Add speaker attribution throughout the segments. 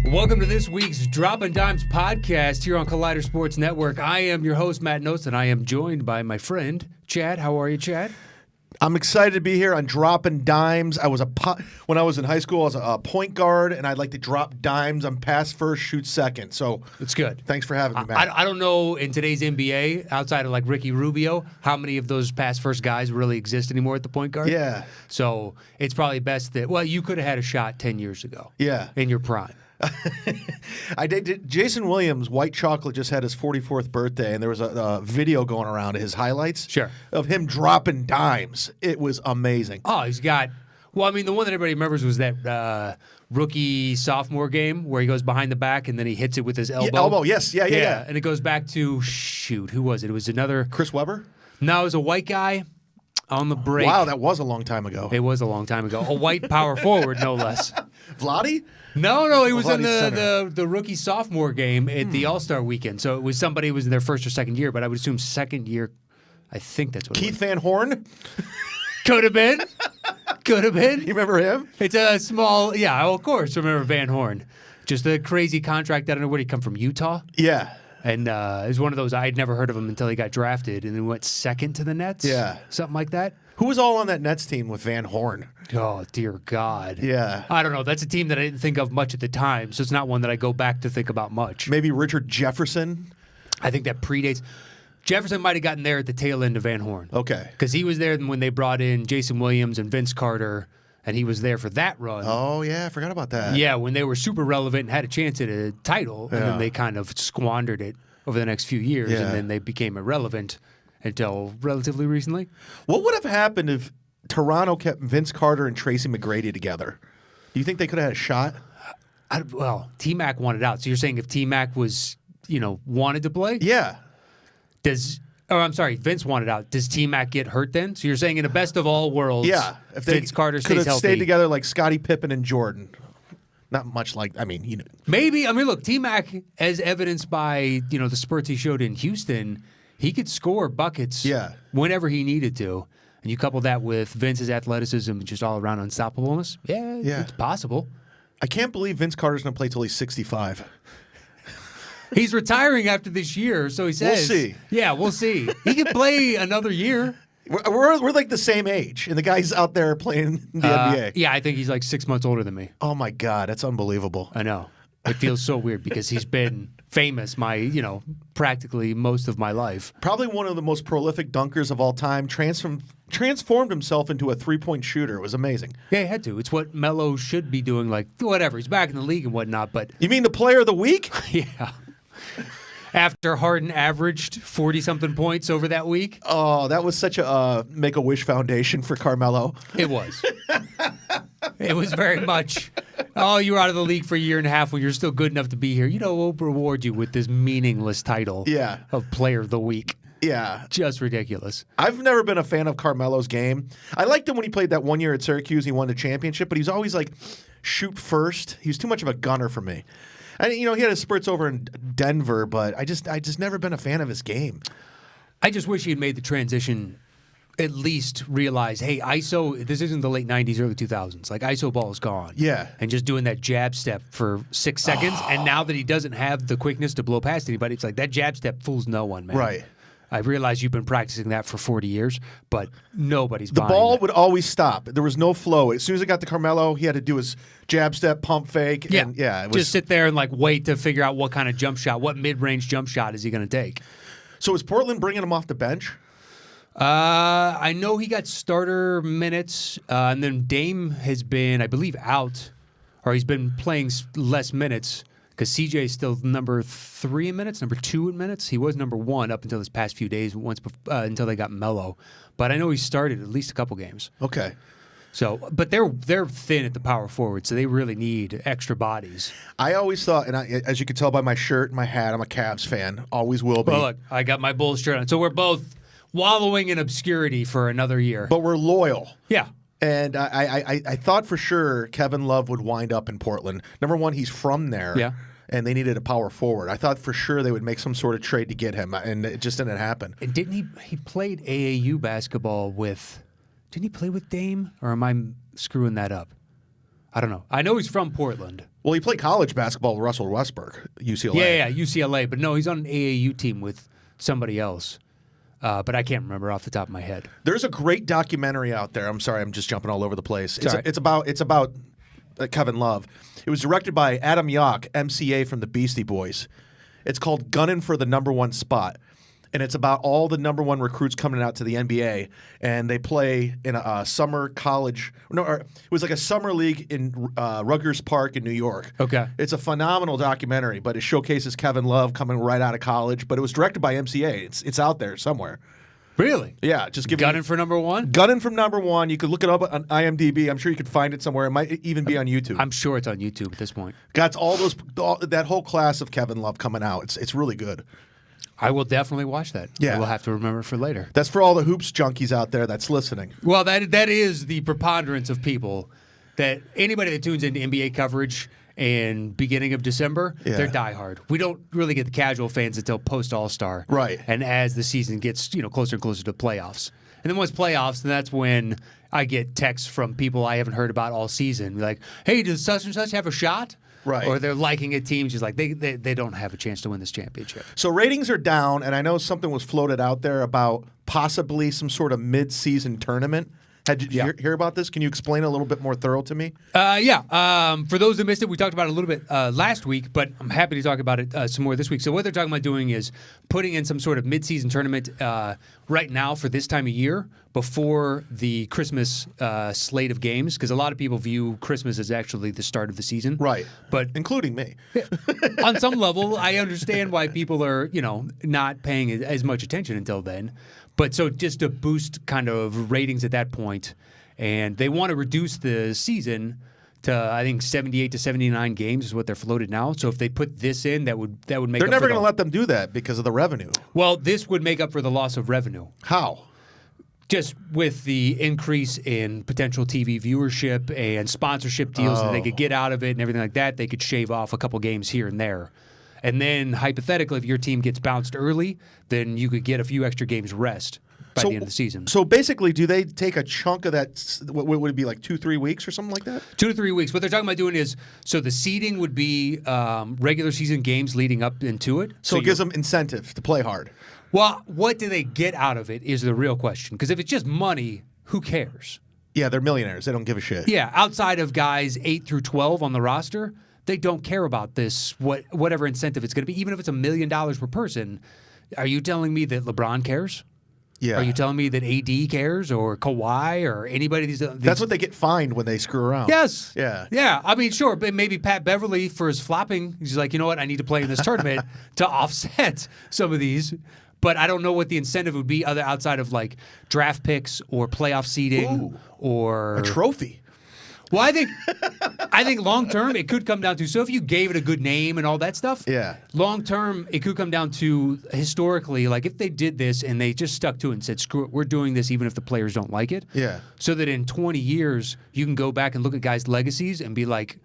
Speaker 1: Welcome to this week's Droppin' Dimes podcast here on Collider Sports Network. I am your host, Matt Notes, and I am joined by my friend, Chad. How are you, Chad?
Speaker 2: I'm excited to be here on Droppin' Dimes. When I was in high school, I was a point guard, and I'd like to drop dimes on pass first, shoot second. So
Speaker 1: it's good.
Speaker 2: Thanks for having me, Matt.
Speaker 1: I don't know in today's NBA, outside of like Ricky Rubio, how many of those pass first guys really exist anymore at the point guard.
Speaker 2: Yeah.
Speaker 1: So it's probably best that, well, you could have had a shot 10 years ago.
Speaker 2: Yeah.
Speaker 1: In your prime.
Speaker 2: I did. Jason Williams, White Chocolate, just had his 44th birthday, and there was a video going around of his highlights of him dropping dimes. It was amazing.
Speaker 1: Oh, he's got – well, I mean, the one that everybody remembers was that rookie-sophomore game where he goes behind the back and then he hits it with his elbow.
Speaker 2: Yeah, elbow, yes. Yeah.
Speaker 1: And it goes back to, shoot, who was it? It was another –
Speaker 2: Chris Webber?
Speaker 1: No, it was a white guy on the break.
Speaker 2: Wow, that was a long time ago.
Speaker 1: It was a long time ago. A white power forward, no less.
Speaker 2: Vlade?
Speaker 1: No, he was in the rookie-sophomore game at the All-Star weekend. So it was somebody who was in their first or second year, but I would assume second year. I think that's what
Speaker 2: Keith
Speaker 1: it was.
Speaker 2: Van Horn?
Speaker 1: Could have been. Could have been.
Speaker 2: You remember him?
Speaker 1: It's a small, of course, remember Van Horn. Just a crazy contract. I don't know where he come from, Utah?
Speaker 2: Yeah.
Speaker 1: And it was one of those, I had never heard of him until he got drafted, and then went second to the Nets?
Speaker 2: Yeah.
Speaker 1: Something like that.
Speaker 2: Who was all on that Nets team with Van Horn?
Speaker 1: Oh, dear God.
Speaker 2: Yeah.
Speaker 1: I don't know. That's a team that I didn't think of much at the time, so it's not one that I go back to think about much.
Speaker 2: Maybe Richard Jefferson?
Speaker 1: I think that predates. Jefferson might have gotten there at the tail end of Van Horn.
Speaker 2: Okay.
Speaker 1: Because he was there when they brought in Jason Williams and Vince Carter, and he was there for that run.
Speaker 2: Oh, yeah. I forgot about that.
Speaker 1: Yeah, when they were super relevant and had a chance at a title, and then they kind of squandered it over the next few years, and then they became irrelevant until relatively recently.
Speaker 2: What would have happened if Toronto kept Vince Carter and Tracy McGrady together? Do you think they could have had a shot?
Speaker 1: Well, T-Mac wanted out. So you're saying if T-Mac was, wanted to play?
Speaker 2: Yeah.
Speaker 1: Vince wanted out. Does T-Mac get hurt then? So you're saying in a best of all worlds,
Speaker 2: if
Speaker 1: Vince Carter stays
Speaker 2: could have
Speaker 1: healthy.
Speaker 2: stayed together like Scottie Pippen and Jordan. Not much like,
Speaker 1: Maybe. Look, T-Mac, as evidenced by, the spurts he showed in Houston, he could score buckets whenever he needed to. And you couple that with Vince's athleticism and just all-around unstoppableness, it's possible.
Speaker 2: I can't believe Vince Carter's going to play till he's 65.
Speaker 1: He's retiring after this year, so he says.
Speaker 2: We'll see.
Speaker 1: Yeah, we'll see. He could play another year.
Speaker 2: We're like the same age, and the guy's out there playing the NBA.
Speaker 1: Yeah, I think he's like 6 months older than me.
Speaker 2: Oh, my God. That's unbelievable.
Speaker 1: I know. It feels so weird because he's been famous practically most of my life.
Speaker 2: Probably one of the most prolific dunkers of all time. Transformed himself into a three-point shooter. It was amazing.
Speaker 1: Yeah, he had to. It's what Melo should be doing. Like, whatever. He's back in the league and whatnot, but...
Speaker 2: You mean the player of the week?
Speaker 1: Yeah. After Harden averaged 40-something points over that week.
Speaker 2: Oh, that was such a Make-A-Wish Foundation for Carmelo.
Speaker 1: It was. It was very much, you were out of the league for a year and a half when you're still good enough to be here. We'll reward you with this meaningless title of Player of the Week.
Speaker 2: Yeah.
Speaker 1: Just ridiculous.
Speaker 2: I've never been a fan of Carmelo's game. I liked him when he played that 1 year at Syracuse. He won the championship, but he's always like shoot first. He was too much of a gunner for me. And he had his spurts over in Denver, but I just never been a fan of his game.
Speaker 1: I just wish he had made the transition. At least realize, hey, ISO, this isn't the late 90s, early 2000s. Like, ISO ball is gone.
Speaker 2: Yeah.
Speaker 1: And just doing that jab step for 6 seconds. And now that he doesn't have the quickness to blow past anybody, it's like that jab step fools no one, man.
Speaker 2: Right.
Speaker 1: I realize you've been practicing that for 40 years, but nobody's
Speaker 2: The
Speaker 1: buying
Speaker 2: ball
Speaker 1: that.
Speaker 2: would always stop. There was no flow. As soon as it got to Carmelo, he had to do his jab step, pump fake.
Speaker 1: Yeah.
Speaker 2: And it was,
Speaker 1: just sit there and wait to figure out what kind of jump shot, what mid-range jump shot is he going to take.
Speaker 2: So is Portland bringing him off the bench?
Speaker 1: I know he got starter minutes, and then Dame has been, I believe, out, or he's been playing less minutes because CJ is still number 3 in minutes, number 2 in minutes. He was number 1 up until this past few days, until they got Melo. But I know he started at least a couple games.
Speaker 2: Okay.
Speaker 1: So, but they're thin at the power forward, so they really need extra bodies.
Speaker 2: I always thought, and as you can tell by my shirt and my hat, I'm a Cavs fan. Always will be.
Speaker 1: Well, look, I got my Bulls shirt on, so we're both wallowing in obscurity for another year.
Speaker 2: But we're loyal.
Speaker 1: Yeah.
Speaker 2: And I thought for sure Kevin Love would wind up in Portland. Number one, he's from there.
Speaker 1: Yeah.
Speaker 2: And they needed a power forward. I thought for sure they would make some sort of trade to get him, and it just didn't happen.
Speaker 1: And didn't he played AAU basketball with? Didn't he play with Dame? Or am I screwing that up? I don't know. I know he's from Portland.
Speaker 2: Well, he played college basketball with Russell Westbrook, UCLA.
Speaker 1: Yeah, UCLA. But no, he's on an AAU team with somebody else. But I can't remember off the top of my head.
Speaker 2: There's a great documentary out there. I'm sorry, I'm just jumping all over the place.
Speaker 1: It's
Speaker 2: It's about Kevin Love. It was directed by Adam Yauch, MCA from the Beastie Boys. It's called Gunnin' for the Number One Spot. And it's about all the number one recruits coming out to the NBA, and they play in a summer college. No, it was like a summer league in Rutgers Park in New York.
Speaker 1: Okay.
Speaker 2: It's a phenomenal documentary, but it showcases Kevin Love coming right out of college. But it was directed by MCA. It's out there somewhere.
Speaker 1: Really?
Speaker 2: Yeah, just give
Speaker 1: Gunning for number one?
Speaker 2: Gunnin' from number one. You could look it up on IMDb. I'm sure you could find it somewhere. It might even be on YouTube.
Speaker 1: I'm sure it's on YouTube at this point.
Speaker 2: Got that whole class of Kevin Love coming out. It's really good.
Speaker 1: I will definitely watch that.
Speaker 2: Yeah.
Speaker 1: I will have to remember for later.
Speaker 2: That's for all the hoops junkies out there that's listening.
Speaker 1: Well, that is the preponderance of people. That anybody that tunes into NBA coverage and beginning of December, they're diehard. We don't really get the casual fans until post All-Star.
Speaker 2: Right.
Speaker 1: And as the season gets closer and closer to playoffs. And then once playoffs, then that's when I get texts from people I haven't heard about all season. Like, hey, does such and such have a shot?
Speaker 2: Right.
Speaker 1: Or they're liking a team just like they don't have a chance to win this championship.
Speaker 2: So ratings are down, and I know something was floated out there about possibly some sort of mid-season tournament. Did you hear about this? Can you explain a little bit more thorough to me?
Speaker 1: For those that missed it, we talked about it a little bit last week, but I'm happy to talk about it some more this week. So what they're talking about doing is putting in some sort of mid-season tournament right now for this time of year before the Christmas slate of games, because a lot of people view Christmas as actually the start of the season.
Speaker 2: Right.
Speaker 1: But
Speaker 2: including me.
Speaker 1: On some level, I understand why people are, not paying as much attention until then. But so just to boost kind of ratings at that point, and they want to reduce the season to I think 78 to 79 games is what they're floated now. So if they put this in, that would make.
Speaker 2: They're never going to let them do that because of the revenue.
Speaker 1: Well, this would make up for the loss of revenue.
Speaker 2: How?
Speaker 1: Just with the increase in potential TV viewership and sponsorship deals that they could get out of it and everything like that, they could shave off a couple games here and there. And then, hypothetically, if your team gets bounced early, then you could get a few extra games rest by the end of the season.
Speaker 2: So basically, do they take a chunk of that? What would it be, like 2-3 weeks or something like that?
Speaker 1: 2 to 3 weeks. What they're talking about doing is, so the seeding would be regular season games leading up into it.
Speaker 2: So it gives them incentive to play hard.
Speaker 1: Well, what do they get out of it is the real question. Because if it's just money, who cares?
Speaker 2: Yeah, they're millionaires. They don't give a shit.
Speaker 1: Yeah, outside of guys 8 through 12 on the roster, they don't care about this, whatever incentive it's going to be, even if it's $1 million per person. Are you telling me that LeBron cares?
Speaker 2: Yeah.
Speaker 1: Are you telling me that AD cares or Kawhi or anybody?
Speaker 2: That's what they get fined when they screw around.
Speaker 1: Yes.
Speaker 2: Yeah.
Speaker 1: Yeah. I mean, sure, but maybe Pat Beverly for his flopping, he's like, you know what? I need to play in this tournament to offset some of these. But I don't know what the incentive would be outside of like draft picks or playoff seeding or
Speaker 2: a trophy.
Speaker 1: Well, I think long term it could come down to, so if you gave it a good name and all that stuff, long term it could come down to historically, like if they did this and they just stuck to it and said, screw it, we're doing this even if the players don't like it.
Speaker 2: Yeah.
Speaker 1: So that in 20 years you can go back and look at guys' legacies and be like,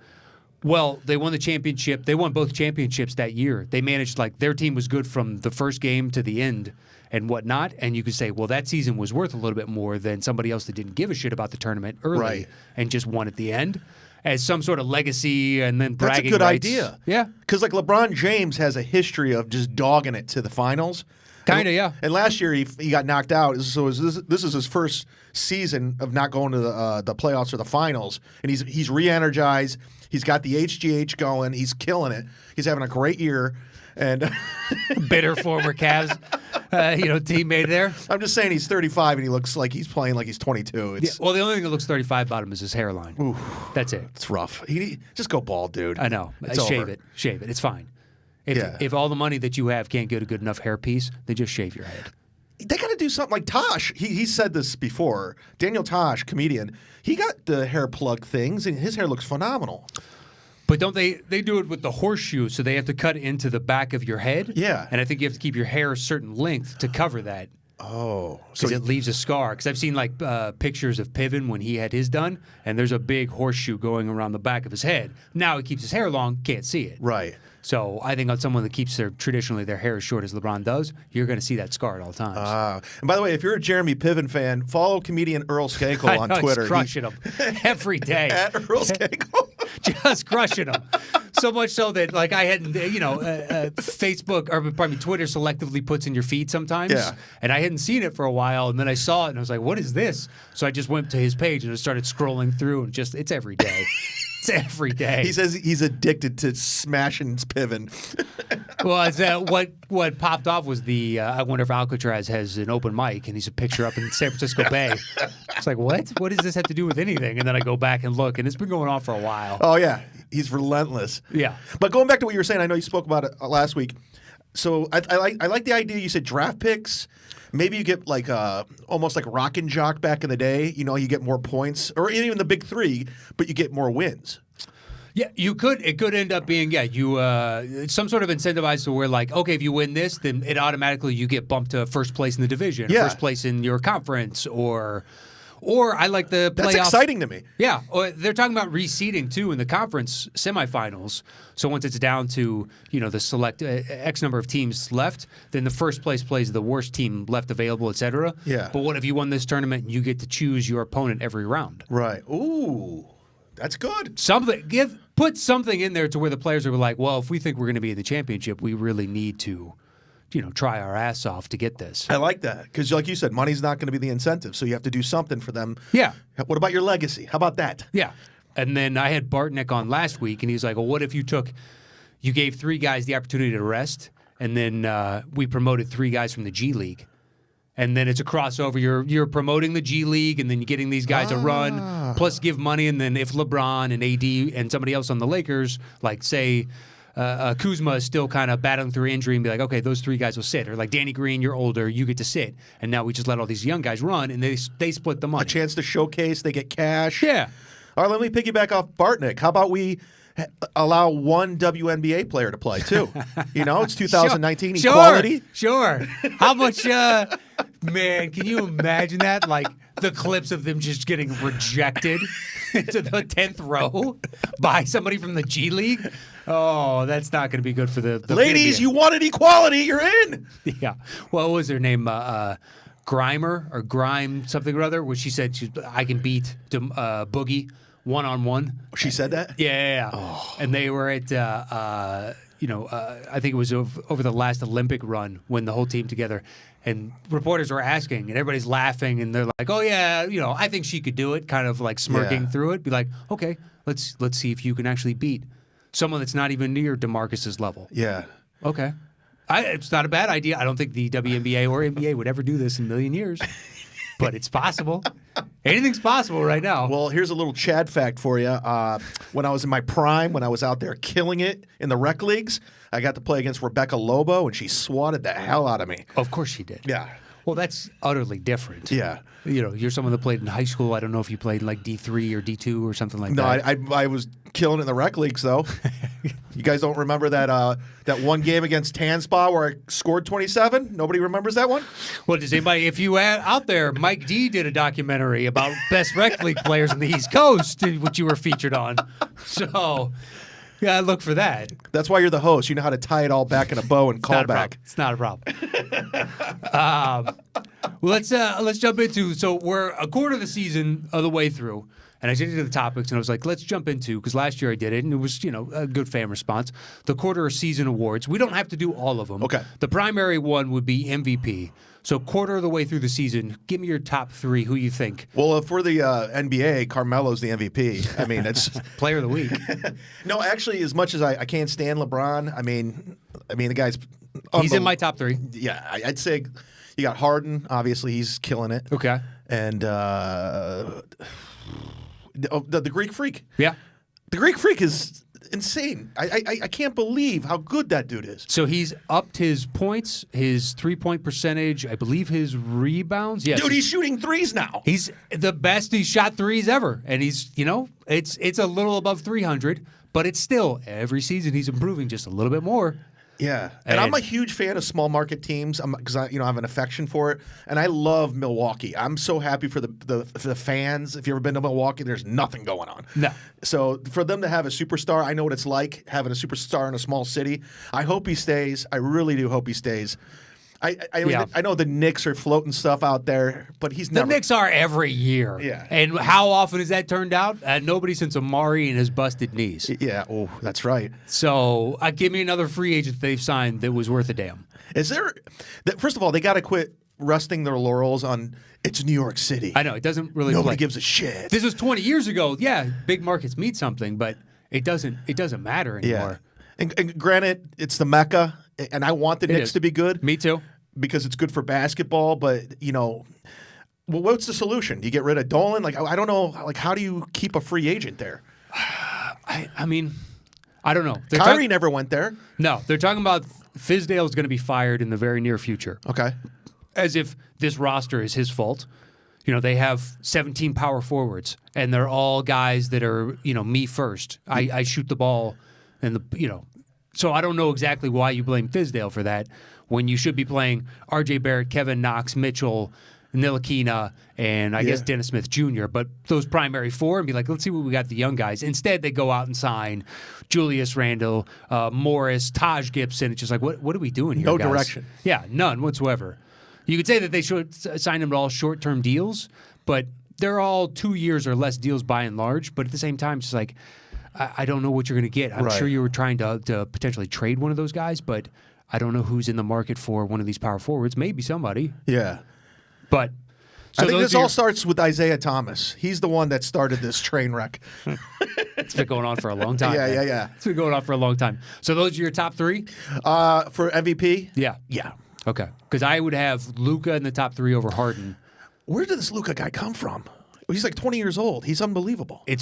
Speaker 1: well, they won the championship. They won both championships that year. They managed, like, their team was good from the first game to the end and whatnot. And you could say, well, that season was worth a little bit more than somebody else that didn't give a shit about the tournament early and just won at the end as some sort of legacy and then bragging
Speaker 2: rights. That's a good
Speaker 1: rights.
Speaker 2: idea.
Speaker 1: Yeah.
Speaker 2: Because, like, LeBron James has a history of just dogging it to the finals.
Speaker 1: Kind of, yeah.
Speaker 2: And last year he got knocked out. So this is his first season of not going to the playoffs or the finals. And he's re-energized. He's got the HGH going. He's killing it. He's having a great year. And
Speaker 1: bitter former Cavs, teammate there.
Speaker 2: I'm just saying he's 35 and he looks like he's playing like he's 22.
Speaker 1: Well, the only thing that looks 35 about him is his hairline.
Speaker 2: Oof,
Speaker 1: that's it.
Speaker 2: It's rough. Just go bald, dude.
Speaker 1: I know. Shave it. It's fine. If all the money that you have can't get a good enough hairpiece, then just shave your head.
Speaker 2: They got to do something like Tosh. He said this before. Daniel Tosh, comedian, he got the hair plug things, and his hair looks phenomenal.
Speaker 1: But don't they do it with the horseshoe, so they have to cut into the back of your head?
Speaker 2: Yeah.
Speaker 1: And I think you have to keep your hair a certain length to cover that.
Speaker 2: Oh.
Speaker 1: Because it leaves a scar. Because I've seen like pictures of Piven when he had his done, and there's a big horseshoe going around the back of his head. Now he keeps his hair long, can't see it.
Speaker 2: Right.
Speaker 1: So I think on someone that keeps traditionally their hair as short as LeBron does, you're going to see that scar at all times.
Speaker 2: And by the way, if you're a Jeremy Piven fan, follow comedian Earl Skankle on Twitter.
Speaker 1: He's crushing him every day.
Speaker 2: At Earl Skankle.
Speaker 1: just crushing them. So much so that like I hadn't, Facebook or pardon me, Twitter selectively puts in your feed sometimes, and I hadn't seen it for a while, and then I saw it and I was like, "What is this?" So I just went to his page and I started scrolling through, and it's every day. It's every day.
Speaker 2: He says he's addicted to smashing Piven.
Speaker 1: Well, what popped off was I wonder if Alcatraz has an open mic, and he's a picture up in San Francisco Bay. It's like, what? What does this have to do with anything? And then I go back and look, and it's been going on for a while.
Speaker 2: Oh, yeah. He's relentless.
Speaker 1: Yeah.
Speaker 2: But going back to what you were saying, I know you spoke about it last week. So I like the idea you said draft picks. Maybe you get like almost like Rock and Jock back in the day. You know, you get more points, or even the big three, but you get more wins.
Speaker 1: Yeah, you could. It could end up being you some sort of incentivized to where like, okay, if you win this, then it automatically you get bumped to first place in the division, first place in your conference, or I like the playoff.
Speaker 2: That's exciting to me.
Speaker 1: Yeah, they're talking about reseeding too in the conference semifinals. So once it's down to the select X number of teams left, then the first place plays the worst team left available, etc.
Speaker 2: Yeah.
Speaker 1: But what if you won this tournament and you get to choose your opponent every round?
Speaker 2: Right. Ooh, that's good.
Speaker 1: Put something in there to where the players are like, well, if we think we're going to be in the championship, we really need to try our ass off to get this.
Speaker 2: I like that because, like you said, money's not going to be the incentive, so you have to do something for them.
Speaker 1: Yeah.
Speaker 2: What about your legacy? How about that?
Speaker 1: Yeah. And then I had Bartnick on last week, and he's like, well, what if you gave 3 guys the opportunity to rest, and then we promoted 3 guys from the G League. And then it's a crossover. You're promoting the G League, and then you're getting these guys a run, plus give money. And then if LeBron and AD and somebody else on the Lakers, like say Kuzma is still kind of battling through injury, and be like, okay, those 3 guys will sit. Or like Danny Green, you're older, you get to sit. And now we just let all these young guys run, and they split the money.
Speaker 2: A chance to showcase, they get cash.
Speaker 1: Yeah.
Speaker 2: All right, let me piggyback off Bartnick. How about we allow one WNBA player to play too? It's 2019 equality.
Speaker 1: Sure. How much? Man, can you imagine that? Like the clips of them just getting rejected into the 10th row by somebody from the G League. Oh, that's not going to be good for the
Speaker 2: ladies.
Speaker 1: NBA.
Speaker 2: You wanted equality. You're in.
Speaker 1: Yeah. Well, what was her name? Grimer or Grime something or other, where she said I can beat Boogie one-on-one.
Speaker 2: She said that?
Speaker 1: Yeah. Oh. And they were at, I think it was over the last Olympic run when the whole team together, and reporters were asking, and everybody's laughing, and they're like, oh, yeah, I think she could do it, kind of like smirking through it. Be like, okay, let's see if you can actually beat someone that's not even near DeMarcus's level.
Speaker 2: Yeah.
Speaker 1: Okay. It's not a bad idea. I don't think the WNBA or NBA would ever do this in a million years. But it's possible. Anything's possible right now.
Speaker 2: Well, here's a little Chad fact for you. When I was in my prime, when I was out there killing it in the rec leagues, I got to play against Rebecca Lobo, and she swatted the hell out of me.
Speaker 1: Of course she did.
Speaker 2: Yeah.
Speaker 1: Well, that's utterly different.
Speaker 2: Yeah.
Speaker 1: You're someone that played in high school. I don't know if you played in like D3 or D2 or something like
Speaker 2: No,
Speaker 1: that.
Speaker 2: I was killing it in the rec leagues, though. You guys don't remember that one game against Tanspa where I scored 27? Nobody remembers that one?
Speaker 1: Well, does anybody, if you out there, Mike D did a documentary about best rec league players in the East Coast, which you were featured on. So, yeah, look for that.
Speaker 2: That's why you're the host. You know how to tie it all back in a bow and call back.
Speaker 1: It's not a problem. Well, let's jump into. So we're a quarter of the season of the way through, and I did the topics, and I was like, let's jump into, because last year I did it, and it was a good fan response. The quarter of season awards. We don't have to do all of them.
Speaker 2: Okay.
Speaker 1: The primary one would be MVP. So quarter of the way through the season, give me your top 3. Who you think?
Speaker 2: Well, if we're the NBA, Carmelo's the MVP. I mean, it's
Speaker 1: player of the week.
Speaker 2: No, actually, as much as I can't stand LeBron, I mean, the guy's
Speaker 1: he's in my top 3.
Speaker 2: Yeah, I'd say you got Harden. Obviously, he's killing it.
Speaker 1: Okay.
Speaker 2: And the Greek Freak.
Speaker 1: Yeah.
Speaker 2: The Greek Freak is insane. I can't believe how good that dude is.
Speaker 1: So he's upped his points, his 3-point percentage, I believe his rebounds. Yes.
Speaker 2: Dude, he's shooting threes now.
Speaker 1: He's the best he's shot threes ever. And he's, it's a little above 300, but it's still every season he's improving just a little bit more.
Speaker 2: Yeah, and I'm a huge fan of small market teams because I have an affection for it, and I love Milwaukee. I'm so happy for the fans. If you've ever been to Milwaukee, there's nothing going on.
Speaker 1: No.
Speaker 2: So for them to have a superstar, I know what it's like having a superstar in a small city. I hope he stays. I really do hope he stays. I mean, I know the Knicks are floating stuff out there, but he's never.
Speaker 1: The Knicks are every year.
Speaker 2: Yeah.
Speaker 1: And how often has that turned out? Nobody since Amari and his busted knees.
Speaker 2: Yeah. Oh, that's right.
Speaker 1: So give me another free agent they've signed that was worth a damn.
Speaker 2: Is there? First of all, they got to quit resting their laurels on it's New York City.
Speaker 1: I know it doesn't really.
Speaker 2: Nobody gives a shit.
Speaker 1: This was 20 years ago. Yeah, big markets mean something, but it doesn't matter anymore.
Speaker 2: Yeah. And granted, it's the Mecca, and I want the Knicks to be good.
Speaker 1: Me too.
Speaker 2: Because it's good for basketball, but well, what's the solution? Do you get rid of Dolan? Like, I don't know. Like, how do you keep a free agent there?
Speaker 1: I mean, I don't know.
Speaker 2: Kyrie never went there.
Speaker 1: No, they're talking about Fizdale is going to be fired in the very near future.
Speaker 2: Okay.
Speaker 1: As if this roster is his fault. They have 17 power forwards, and they're all guys that are, me first. I shoot the ball, and so I don't know exactly why you blame Fizdale for that when you should be playing R.J. Barrett, Kevin Knox, Mitchell, Ntilikina, and I guess Dennis Smith Jr., but those primary four, and be like, let's see what we got the young guys. Instead, they go out and sign Julius Randle, Morris, Taj Gibson. It's just like, what are we doing here,
Speaker 2: No
Speaker 1: guys?
Speaker 2: direction.
Speaker 1: Yeah, none whatsoever. You could say that they should sign them to all short-term deals, but they're all 2 years or less deals by and large, but at the same time, it's just like, I don't know what you're going to get. I'm sure you were trying to potentially trade one of those guys, but I don't know who's in the market for one of these power forwards. Maybe somebody.
Speaker 2: Yeah.
Speaker 1: But
Speaker 2: I think this all starts with Isaiah Thomas. He's the one that started this train wreck.
Speaker 1: It's been going on for a long time.
Speaker 2: Yeah.
Speaker 1: It's been going on for a long time. So those are your top three?
Speaker 2: For MVP?
Speaker 1: Yeah.
Speaker 2: Yeah.
Speaker 1: Okay. Because I would have Luka in the top three over Harden.
Speaker 2: Where did this Luka guy come from? He's like 20 years old. He's unbelievable.
Speaker 1: He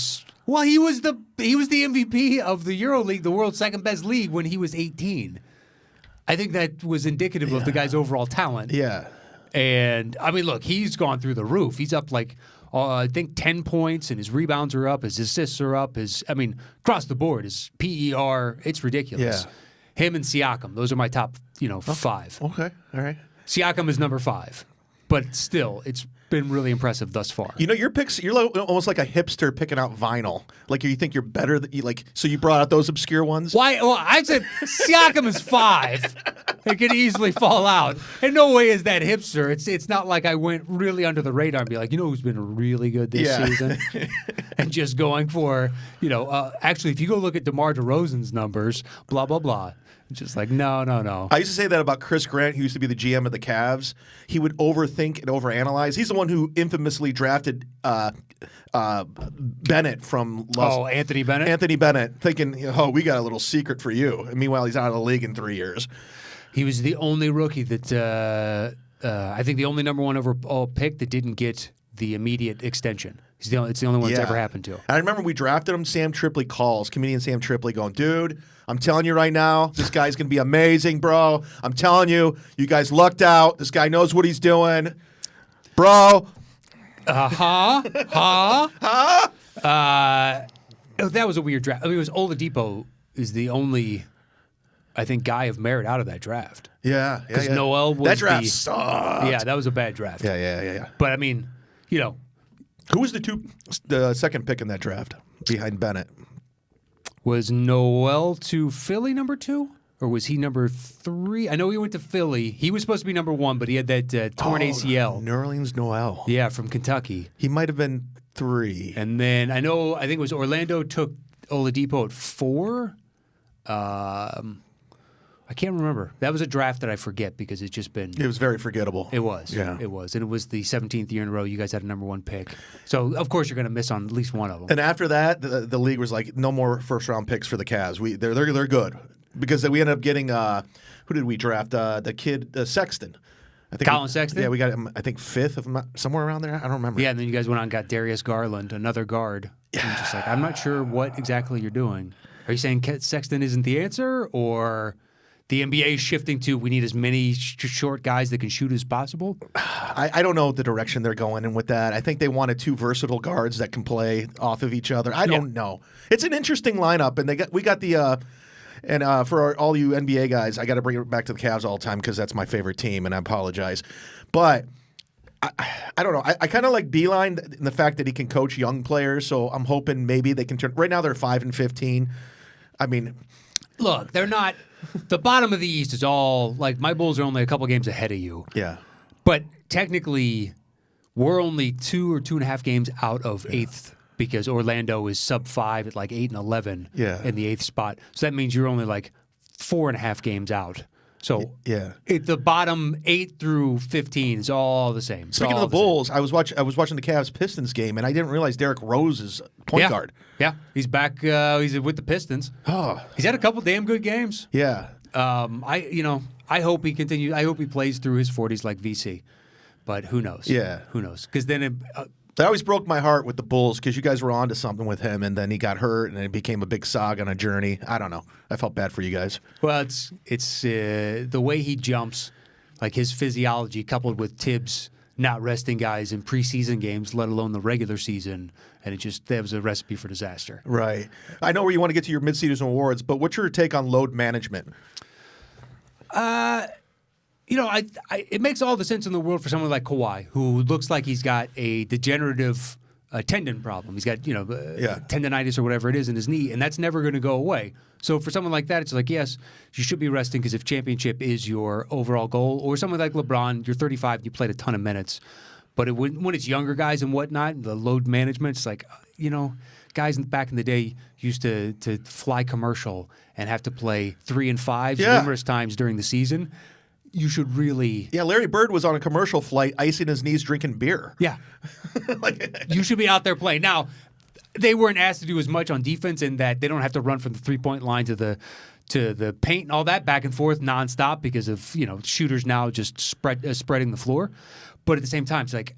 Speaker 1: was the MVP of the EuroLeague, the world's second best league, when he was 18. I think that was indicative of the guy's overall talent.
Speaker 2: Yeah.
Speaker 1: And I mean, look, he's gone through the roof. He's up like I think 10 points, and his rebounds are up, his assists are up. Across the board, his PER, it's ridiculous.
Speaker 2: Yeah.
Speaker 1: Him and Siakam, those are my top, 5.
Speaker 2: Okay. All right.
Speaker 1: Siakam is number 5, but still, it's been really impressive thus far.
Speaker 2: Your picks, you're almost like a hipster picking out vinyl. Like you think you're better so you brought out those obscure ones?
Speaker 1: Why? Well, I said Siakam is 5. It could easily fall out. In no way is that hipster. It's not like I went really under the radar and be like, who's been really good this season? And just going for, actually, if you go look at DeMar DeRozan's numbers, blah, blah, blah. It's just like, no.
Speaker 2: I used to say that about Chris Grant, who used to be the GM of the Cavs. He would overthink and overanalyze. He's the one who infamously drafted Bennett from
Speaker 1: Anthony Bennett?
Speaker 2: Anthony Bennett, thinking, we got a little secret for you. And meanwhile, he's out of the league in 3 years.
Speaker 1: He was the only rookie that I think the only number one overall pick that didn't get the immediate extension. It's the only one that's ever happened to.
Speaker 2: I remember we drafted him. Sam Tripoli calls, comedian Sam Tripoli, going, dude, I'm telling you right now, this guy's going to be amazing, bro. I'm telling you, you guys lucked out. This guy knows what he's doing. Bro.
Speaker 1: That was a weird draft. I mean, it was Oladipo is the only, I think, guy of merit out of that draft.
Speaker 2: Yeah.
Speaker 1: Because Noel was
Speaker 2: that draft sucked.
Speaker 1: Yeah, that was a bad draft.
Speaker 2: Yeah.
Speaker 1: But, I mean,
Speaker 2: Who was the second pick in that draft behind Bennett?
Speaker 1: Was Noel to Philly number 2? Or was he number 3? I know he went to Philly. He was supposed to be number 1, but he had that torn ACL.
Speaker 2: Nerlens Noel.
Speaker 1: Yeah, from Kentucky.
Speaker 2: He might have been 3.
Speaker 1: And then I think it was Orlando took Oladipo at 4. I can't remember. That was a draft that I forget because it's just been...
Speaker 2: It was very forgettable.
Speaker 1: It was.
Speaker 2: Yeah.
Speaker 1: It was. And it was the 17th year in a row you guys had a number 1 pick. So, of course, you're going to miss on at least one of them.
Speaker 2: And after that, the league was like, no more first-round picks for the Cavs. They're good. Because we ended up getting... who did we draft? The kid, Sexton. I think
Speaker 1: Colin Sexton?
Speaker 2: Yeah, we got him, I think, 5th, somewhere around there. I don't remember.
Speaker 1: Yeah, and then you guys went out and got Darius Garland, another guard. Yeah. I'm just like, I'm not sure what exactly you're doing. Are you saying Sexton isn't the answer, or... The NBA is shifting to we need as many short guys that can shoot as possible?
Speaker 2: I don't know the direction they're going in with that. I think they wanted 2 versatile guards that can play off of each other. I don't know. It's an interesting lineup, and we got the for all you NBA guys, I got to bring it back to the Cavs all the time because that's my favorite team, and I apologize. But I don't know. I kind of like Beeline in the fact that he can coach young players, so I'm hoping maybe they can turn. Right now they're 5-15. I mean,
Speaker 1: look, they're not. the bottom of the East is all like my Bulls are only a couple games ahead of you.
Speaker 2: Yeah.
Speaker 1: But technically, we're only 2 or 2.5 games out of eighth because Orlando is sub 5 at like 8 and 11 in the eighth spot. So that means you're only like 4.5 games out. So the bottom 8 through 15 is all the same.
Speaker 2: Speaking of the Bulls, I was watching the Cavs Pistons game, and I didn't realize Derrick Rose is point guard.
Speaker 1: Yeah, he's back. He's with the Pistons.
Speaker 2: Oh,
Speaker 1: he's had a couple damn good games.
Speaker 2: Yeah.
Speaker 1: I hope he continues. I hope he plays through his 40s like VC, but who knows?
Speaker 2: Yeah,
Speaker 1: who knows? Because then
Speaker 2: that always broke my heart with the Bulls because you guys were onto something with him, and then he got hurt, and it became a big saga on a journey. I don't know. I felt bad for you guys.
Speaker 1: Well, it's the way he jumps, like his physiology, coupled with Tibbs not resting guys in preseason games, let alone the regular season, and that was a recipe for disaster.
Speaker 2: Right. I know where you want to get to your midseason awards, but what's your take on load management?
Speaker 1: It makes all the sense in the world for someone like Kawhi, who looks like he's got a degenerative tendon problem. He's got, tendonitis or whatever it is in his knee, and that's never going to go away. So for someone like that, it's like, yes, you should be resting because if championship is your overall goal, or someone like LeBron, you're 35, you played a ton of minutes. But when it's younger guys and whatnot, the load management, it's like, guys back in the day used to fly commercial and have to play 3 and 5s numerous times during the season. You should really...
Speaker 2: Yeah, Larry Bird was on a commercial flight, icing his knees, drinking beer.
Speaker 1: Yeah. You should be out there playing. Now, they weren't asked to do as much on defense in that they don't have to run from the three-point line to the paint and all that back and forth nonstop because of, shooters now just spreading the floor. But at the same time, it's like,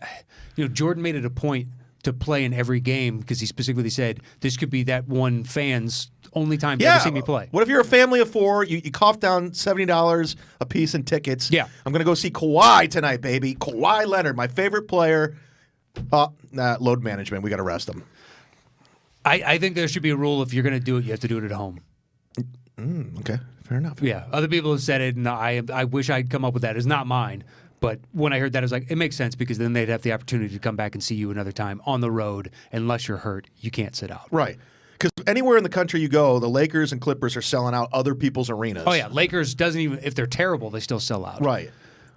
Speaker 1: Jordan made it a point to play in every game because he specifically said this could be that one fan's only time to ever see me play.
Speaker 2: What if you're a family of 4, you cough down $70 a piece in tickets?
Speaker 1: Yeah.
Speaker 2: I'm going to go see Kawhi tonight, baby. Kawhi Leonard, my favorite player. Load management. We got to rest him.
Speaker 1: I think there should be a rule if you're going to do it, you have to do it at home.
Speaker 2: Okay, fair enough.
Speaker 1: Yeah, other people have said it, and I wish I'd come up with that. It's not mine. But when I heard that, I was like, it makes sense because then they'd have the opportunity to come back and see you another time on the road. Unless you're hurt, you can't sit out.
Speaker 2: Right. Because anywhere in the country you go, the Lakers and Clippers are selling out other people's arenas.
Speaker 1: Oh, yeah. Lakers doesn't even, if they're terrible, they still sell out.
Speaker 2: Right.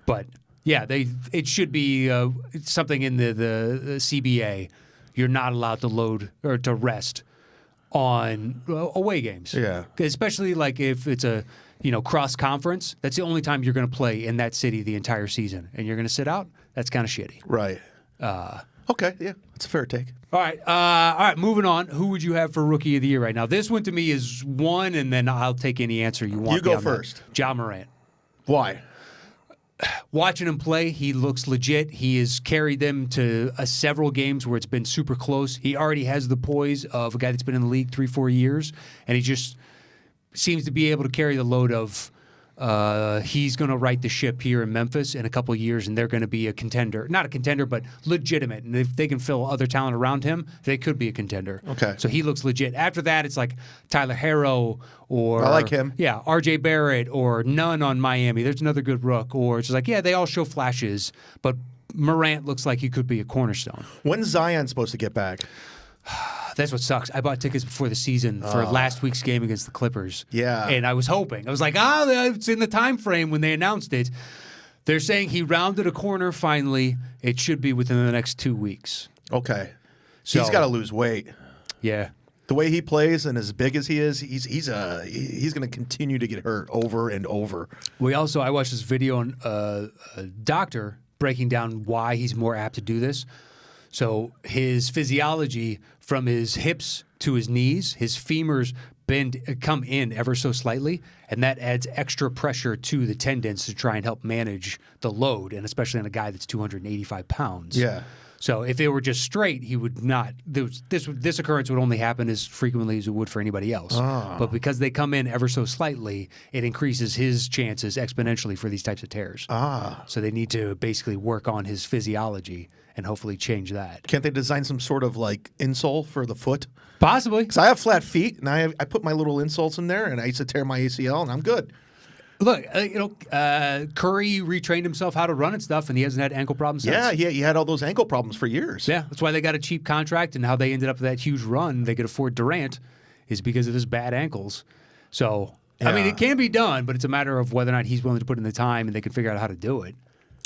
Speaker 1: But, yeah, it should be something in the CBA. You're not allowed to load or to rest on away games.
Speaker 2: Yeah.
Speaker 1: Especially like if it's a cross conference. That's the only time you're going to play in that city the entire season, and you're going to sit out. That's kind of shitty.
Speaker 2: Right. Okay. Yeah, that's a fair take.
Speaker 1: All right. Moving on. Who would you have for Rookie of the Year right now? This one to me is one, and then I'll take any answer you want.
Speaker 2: You go first.
Speaker 1: Ja Morant.
Speaker 2: Why?
Speaker 1: Watching him play, he looks legit. He has carried them to several games where it's been super close. He already has the poise of a guy that's been in the league 3-4 years, and he just seems to be able to carry the load of he's going to right the ship here in Memphis in a couple of years, and they're going to be a contender. Not a contender, but legitimate. And if they can fill other talent around him, they could be a contender.
Speaker 2: Okay.
Speaker 1: So he looks legit. After that, it's like Tyler Harrow or...
Speaker 2: I like him.
Speaker 1: Yeah, R.J. Barrett or Nunn on Miami. There's another good rook. Or it's just like, yeah, they all show flashes, but Morant looks like he could be a cornerstone.
Speaker 2: When's Zion supposed to get back?
Speaker 1: That's what sucks. I bought tickets before the season for last week's game against the Clippers.
Speaker 2: Yeah.
Speaker 1: And I was hoping. I was like, it's in the time frame when they announced it. They're saying he rounded a corner finally. It should be within the next 2 weeks.
Speaker 2: Okay.
Speaker 1: So,
Speaker 2: he's got to lose weight.
Speaker 1: Yeah.
Speaker 2: The way he plays and as big as he is, he's going to continue to get hurt over and over.
Speaker 1: I watched this video on a doctor breaking down why he's more apt to do this. So his physiology from his hips to his knees, his femurs come in ever so slightly, and that adds extra pressure to the tendons to try and help manage the load, and especially on a guy that's 285 pounds.
Speaker 2: Yeah.
Speaker 1: So if it were just straight, he would not. This occurrence would only happen as frequently as it would for anybody else. But because they come in ever so slightly, it increases his chances exponentially for these types of tears. So they need to basically work on his physiology and hopefully change that.
Speaker 2: Can't they design some sort of like insole for the foot?
Speaker 1: Possibly.
Speaker 2: Because I have flat feet, and I put my little insoles in there, and I used to tear my ACL, and I'm good.
Speaker 1: Look, Curry retrained himself how to run and stuff, and he hasn't had ankle problems since.
Speaker 2: Yeah, he had all those ankle problems for years.
Speaker 1: Yeah, that's why they got a cheap contract, and how they ended up with that huge run. They could afford Durant is because of his bad ankles. So I mean,
Speaker 2: Yeah.
Speaker 1: it can be done, but it's a matter of whether or not he's willing to put in the time and they can figure out how to do it.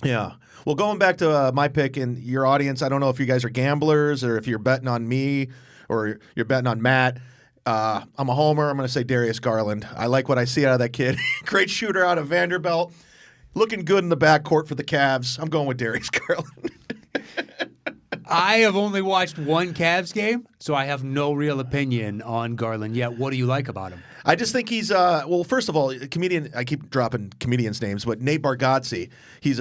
Speaker 2: Yeah. Well, going back to my pick and your audience, I don't know if you guys are gamblers or if you're betting on me or you're betting on Matt. I'm a homer. I'm going to say Darius Garland. I like what I see out of that kid. Great shooter out of Vanderbilt. Looking good in the backcourt for the Cavs. I'm going with Darius Garland.
Speaker 1: I have only watched one Cavs game, so I have no real opinion on Garland yet. What do you like about him?
Speaker 2: I just think he's well. First of all, a comedian. I keep dropping comedians' names, but Nate Bargatze. He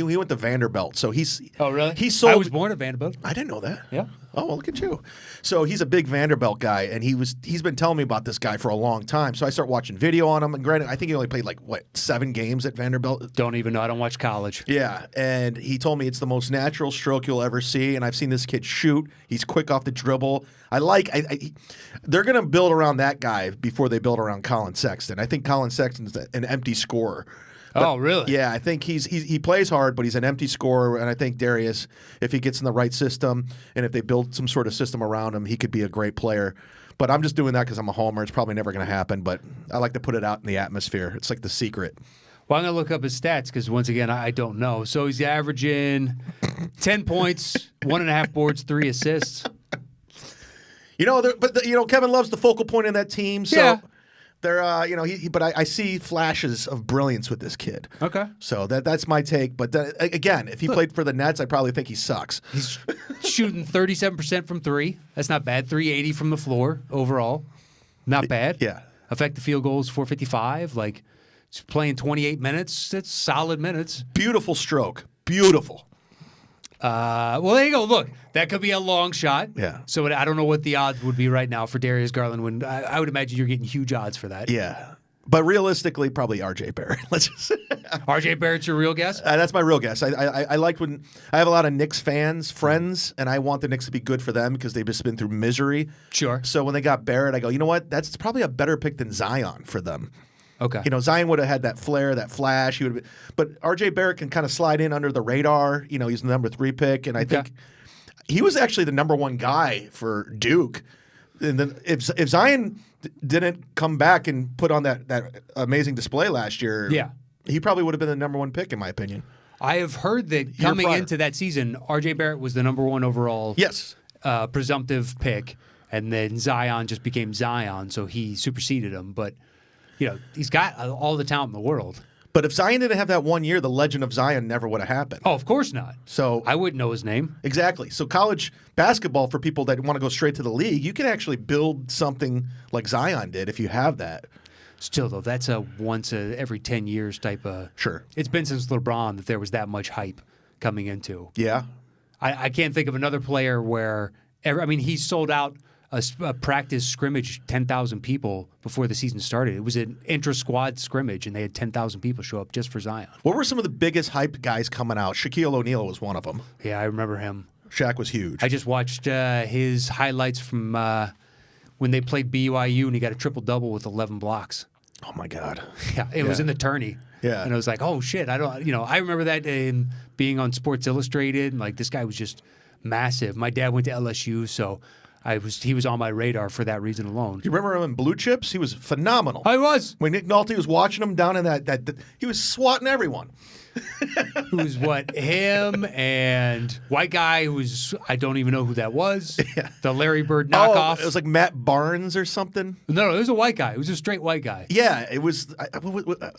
Speaker 2: went to Vanderbilt, so he's.
Speaker 1: Oh, really?
Speaker 2: He sold.
Speaker 1: I was born at Vanderbilt.
Speaker 2: I didn't know that.
Speaker 1: Yeah.
Speaker 2: Oh, well, look at you. So he's a big Vanderbilt guy, and he's been telling me about this guy for a long time. So I start watching video on him, and granted, I think he only played 7 games at Vanderbilt.
Speaker 1: Don't even know. I don't watch college.
Speaker 2: Yeah, and he told me it's the most natural stroke you'll ever see, and I've seen this kid shoot. He's quick off the dribble. They're going to build around that guy before they build around Colin Sexton. I think Colin Sexton's an empty scorer.
Speaker 1: Oh, really?
Speaker 2: Yeah, I think he plays hard, but he's an empty scorer, and I think Darius, if he gets in the right system and if they build some sort of system around him, he could be a great player. But I'm just doing that because I'm a homer. It's probably never going to happen, but I like to put it out in the atmosphere. It's like the secret.
Speaker 1: Well, I'm going to look up his stats because, once again, I don't know. So he's averaging 10 points, 1.5 boards, 3 assists.
Speaker 2: Kevin Love's the focal point in that team, so
Speaker 1: Yeah.
Speaker 2: they're, but I see flashes of brilliance with this kid.
Speaker 1: Okay.
Speaker 2: So that's my take. But again, if he played for the Nets, I probably think he sucks.
Speaker 1: He's shooting 37% from 3. That's not bad. 380 from the floor overall. Not bad.
Speaker 2: Yeah.
Speaker 1: Effective field goals, 455. He's playing 28 minutes. That's solid minutes.
Speaker 2: Beautiful stroke. Beautiful.
Speaker 1: Well, there you go. Look, that could be a long shot.
Speaker 2: Yeah.
Speaker 1: So I don't know what the odds would be right now for Darius Garland. When I would imagine you're getting huge odds for that.
Speaker 2: Yeah. But realistically, probably RJ Barrett. Let's just
Speaker 1: RJ Barrett's your real guess?
Speaker 2: that's my real guess. I like when I have a lot of Knicks friends, and I want the Knicks to be good for them because they've just been through misery.
Speaker 1: Sure.
Speaker 2: So when they got Barrett, I go, you know what? That's probably a better pick than Zion for them.
Speaker 1: Okay.
Speaker 2: Zion would have had that flair, that flash. But RJ Barrett can kind of slide in under the radar. He's the number 3 pick, and I think he was actually the number 1 guy for Duke. And then if Zion didn't come back and put on that amazing display last year, he probably would have been the number 1 pick in my opinion.
Speaker 1: I have heard that coming into that season, RJ Barrett was the number 1 overall.
Speaker 2: Yes.
Speaker 1: Presumptive pick, and then Zion just became Zion, so he superseded him. But he's got all the talent in the world.
Speaker 2: But if Zion didn't have that 1 year, the legend of Zion never would have happened.
Speaker 1: Oh, of course not.
Speaker 2: So
Speaker 1: I wouldn't know his name.
Speaker 2: Exactly. So college basketball, for people that want to go straight to the league, you can actually build something like Zion did if you have that.
Speaker 1: Still, though, that's a once every 10 years type of.
Speaker 2: Sure.
Speaker 1: It's been since LeBron that there was that much hype coming into.
Speaker 2: Yeah.
Speaker 1: I can't think of another player where. He sold out a practice scrimmage, 10,000 people before the season started. It was an intra-squad scrimmage, and they had 10,000 people show up just for Zion.
Speaker 2: What were some of the biggest hype guys coming out? Shaquille O'Neal was one of them.
Speaker 1: Yeah, I remember him.
Speaker 2: Shaq was huge.
Speaker 1: I just watched his highlights from when they played BYU, and he got a triple-double with 11 blocks.
Speaker 2: Oh, my God.
Speaker 1: Yeah, it was in the tourney.
Speaker 2: Yeah.
Speaker 1: And I was like, oh, shit. I remember that in being on Sports Illustrated. And, this guy was just massive. My dad went to LSU, so he was on my radar for that reason alone.
Speaker 2: You remember him in Blue Chips? He was phenomenal.
Speaker 1: I was.
Speaker 2: When Nick Nolte was watching him down in that he was swatting everyone.
Speaker 1: Who's what? Him and white guy who's I don't even know who that was.
Speaker 2: Yeah.
Speaker 1: The Larry Bird knockoff.
Speaker 2: Oh, it was like Matt Barnes or something.
Speaker 1: No, it was a white guy. It was a straight white guy.
Speaker 2: Yeah, it was.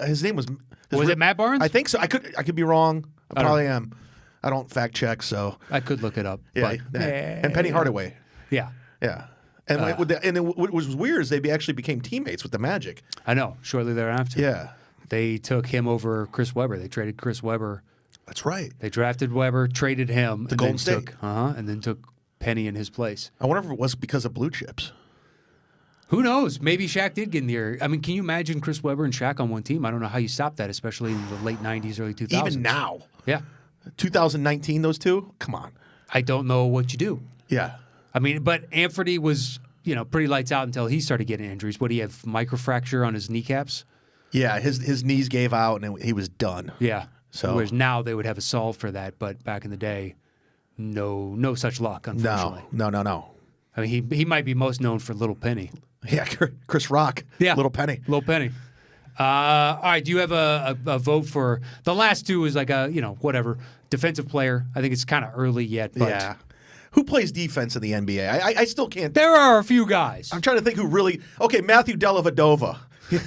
Speaker 2: His name was.
Speaker 1: Was it Matt Barnes?
Speaker 2: I think so. I could be wrong. I probably am. I don't fact check, so
Speaker 1: I could look it up.
Speaker 2: yeah.
Speaker 1: But,
Speaker 2: And Penny Hardaway.
Speaker 1: Yeah.
Speaker 2: Yeah. And what was weird is they actually became teammates with the Magic.
Speaker 1: I know. Shortly thereafter.
Speaker 2: Yeah.
Speaker 1: They took him over Chris Webber. They traded Chris Webber.
Speaker 2: That's right.
Speaker 1: They drafted Webber, traded him,
Speaker 2: to Golden State.
Speaker 1: And then took Penny in his place.
Speaker 2: I wonder if it was because of Blue Chips.
Speaker 1: Who knows? Maybe Shaq did get in the air. Can you imagine Chris Webber and Shaq on one team? I don't know how you stop that, especially in the late 90s, early 2000s.
Speaker 2: Even now.
Speaker 1: Yeah.
Speaker 2: 2019, those two? Come on.
Speaker 1: I don't know what you do.
Speaker 2: Yeah.
Speaker 1: But Anthony was, pretty lights out until he started getting injuries. What, do you have microfracture on his kneecaps?
Speaker 2: Yeah, his knees gave out and he was done.
Speaker 1: Yeah.
Speaker 2: So
Speaker 1: whereas now they would have a solve for that, but back in the day, no such luck, unfortunately.
Speaker 2: No.
Speaker 1: I mean, he might be most known for Little Penny.
Speaker 2: Yeah, Chris Rock.
Speaker 1: Yeah.
Speaker 2: Little Penny.
Speaker 1: Little Penny. All right, do you have a vote for the last two? Is like a whatever defensive player. I think it's kind of early yet. But
Speaker 2: Yeah. Who plays defense in the NBA? I still can't.
Speaker 1: there are a few guys.
Speaker 2: I'm trying to think who really. Okay, Matthew Dellavedova.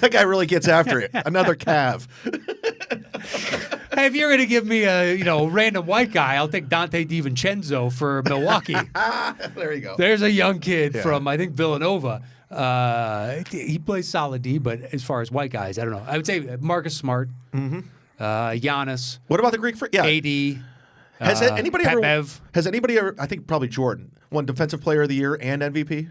Speaker 2: That guy really gets after it. Another Cav.
Speaker 1: Hey, if you're going to give me a random white guy, I'll take Dante DiVincenzo for Milwaukee.
Speaker 2: There you go.
Speaker 1: There's a young kid from I think Villanova. He plays solid D, but as far as white guys, I don't know. I would say Marcus Smart, Giannis,
Speaker 2: What about the Greek? Yeah.
Speaker 1: AD.
Speaker 2: Has anybody ever?
Speaker 1: Pepev.
Speaker 2: Has anybody ever? I think probably Jordan won Defensive Player of the Year and MVP.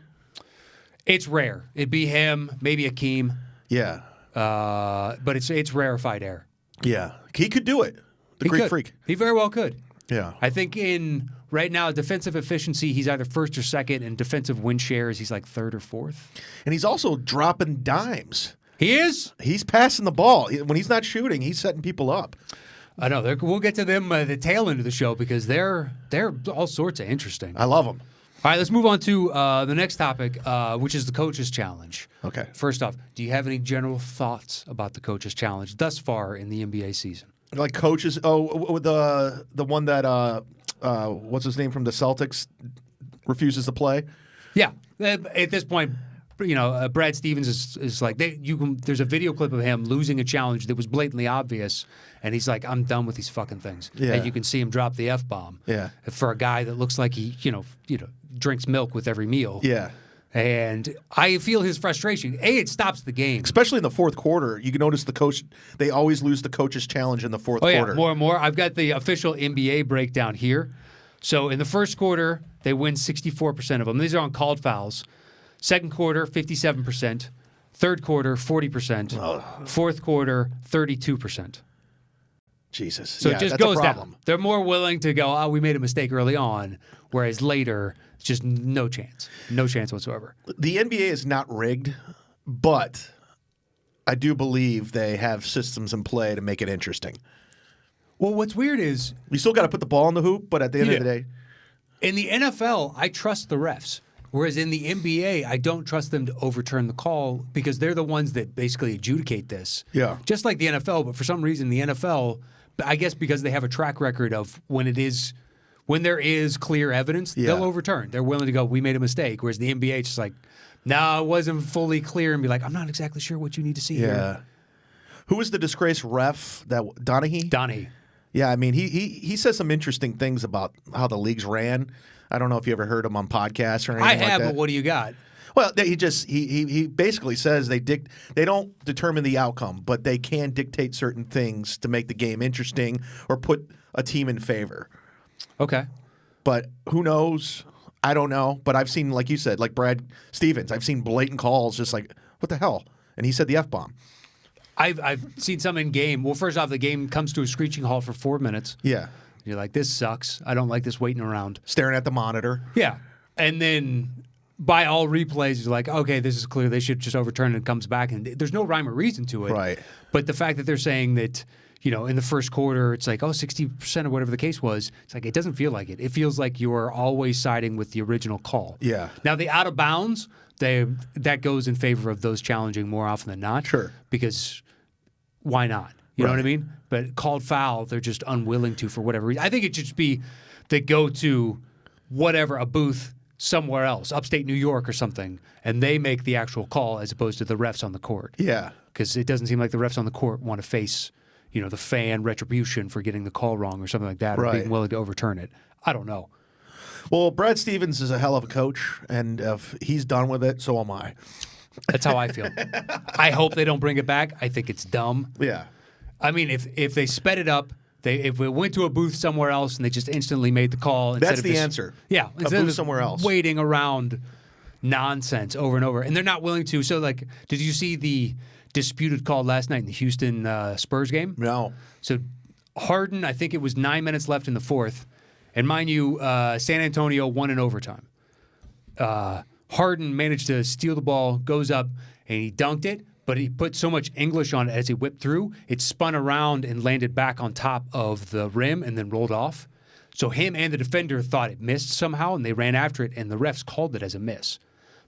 Speaker 1: It's rare. It'd be him, maybe Akeem,
Speaker 2: Yeah.
Speaker 1: but it's rarefied air.
Speaker 2: Yeah. He could do it. The
Speaker 1: He
Speaker 2: Greek
Speaker 1: could.
Speaker 2: Freak.
Speaker 1: He very well could.
Speaker 2: Yeah.
Speaker 1: I think right now defensive efficiency, he's either first or second, and defensive win shares, he's like third or fourth.
Speaker 2: And he's also dropping dimes.
Speaker 1: He is.
Speaker 2: He's passing the ball. When he's not shooting, he's setting people up.
Speaker 1: I know. We'll get to them at the tail end of the show because they're all sorts of interesting.
Speaker 2: I love him.
Speaker 1: All right, let's move on to the next topic, which is the Coaches Challenge.
Speaker 2: Okay.
Speaker 1: First off, do you have any general thoughts about the Coaches Challenge thus far in the NBA season?
Speaker 2: Like coaches. Oh, the one that what's his name from the Celtics refuses to play.
Speaker 1: Yeah, at this point, Brad Stevens is like there's a video clip of him losing a challenge that was blatantly obvious, and he's like, I'm done with these fucking things.
Speaker 2: Yeah.
Speaker 1: And you can see him drop the F-bomb.
Speaker 2: Yeah.
Speaker 1: For a guy that looks like he drinks milk with every meal.
Speaker 2: Yeah.
Speaker 1: And I feel his frustration. It stops the game.
Speaker 2: Especially in the fourth quarter, you can notice they always lose the coaches challenge in the fourth quarter.
Speaker 1: Yeah, more and more. I've got the official NBA breakdown here. So in the first quarter, they win 64% of them. These are on called fouls. Second quarter, 57%. Third quarter, 40%. Fourth quarter, 32%.
Speaker 2: Jesus.
Speaker 1: So
Speaker 2: yeah,
Speaker 1: it just
Speaker 2: that's
Speaker 1: goes
Speaker 2: a problem.
Speaker 1: down. They're more willing to go, we made a mistake early on, whereas later, it's just no chance. No chance whatsoever.
Speaker 2: The NBA is not rigged, but I do believe they have systems in play to make it interesting.
Speaker 1: Well, what's weird is
Speaker 2: You still got to put the ball in the hoop, but at the end of the day,
Speaker 1: in the NFL, I trust the refs. Whereas in the NBA, I don't trust them to overturn the call because they're the ones that basically adjudicate this.
Speaker 2: Yeah.
Speaker 1: Just like the NFL, but for some reason the NFL, I guess because they have a track record of when there is clear evidence, they'll overturn. They're willing to go, we made a mistake. Whereas the NBA, it's just like, no, it wasn't fully clear, and be like, I'm not exactly sure what you need to see here.
Speaker 2: Who was the disgraced ref? That Donaghy?
Speaker 1: Donnie.
Speaker 2: Yeah, I mean, he says some interesting things about how the leagues ran. I don't know if you ever heard him on podcasts or anything
Speaker 1: I have,
Speaker 2: like that.
Speaker 1: but what do you got?
Speaker 2: Well, he basically says they don't determine the outcome, but they can dictate certain things to make the game interesting or put a team in favor.
Speaker 1: Okay.
Speaker 2: But who knows? I don't know. But I've seen, like you said, like Brad Stevens, I've seen blatant calls just like, what the hell? And he said the F-bomb.
Speaker 1: I've seen some in game. Well, first off, the game comes to a screeching halt for 4 minutes.
Speaker 2: Yeah.
Speaker 1: You're like, this sucks. I don't like this waiting around.
Speaker 2: Staring at the monitor.
Speaker 1: Yeah. And then by all replays, you're like, okay, this is clear. They should just overturn it and comes back. And there's no rhyme or reason to it.
Speaker 2: Right.
Speaker 1: But the fact that they're saying that, in the first quarter, it's like, 60% or whatever the case was. It's like, it doesn't feel like it. It feels like you're always siding with the original call.
Speaker 2: Yeah.
Speaker 1: Now, the out of bounds, that goes in favor of those challenging more often than not.
Speaker 2: Sure.
Speaker 1: Because why not? You know what I mean? But called foul, they're just unwilling to for whatever reason. I think it should just be they go to a booth somewhere else, upstate New York or something, and they make the actual call as opposed to the refs on the court.
Speaker 2: Yeah.
Speaker 1: Because it doesn't seem like the refs on the court want to face, the fan retribution for getting the call wrong or something like that, or being willing to overturn it. I don't know.
Speaker 2: Well, Brad Stevens is a hell of a coach, and if he's done with it, so am I.
Speaker 1: That's how I feel. I hope they don't bring it back. I think it's dumb.
Speaker 2: Yeah.
Speaker 1: I mean, if they sped it up, if we went to a booth somewhere else and they just instantly made the call.
Speaker 2: That's the answer.
Speaker 1: Yeah.
Speaker 2: A booth somewhere else.
Speaker 1: Waiting around nonsense over and over. And they're not willing to. So, did you see the disputed call last night in the Houston Spurs game?
Speaker 2: No.
Speaker 1: So, Harden, I think it was 9 minutes left in the fourth. And mind you, San Antonio won in overtime. Harden managed to steal the ball, goes up, and he dunked it. But he put so much English on it as he whipped through, it spun around and landed back on top of the rim and then rolled off. So him and the defender thought it missed somehow, and they ran after it, and the refs called it as a miss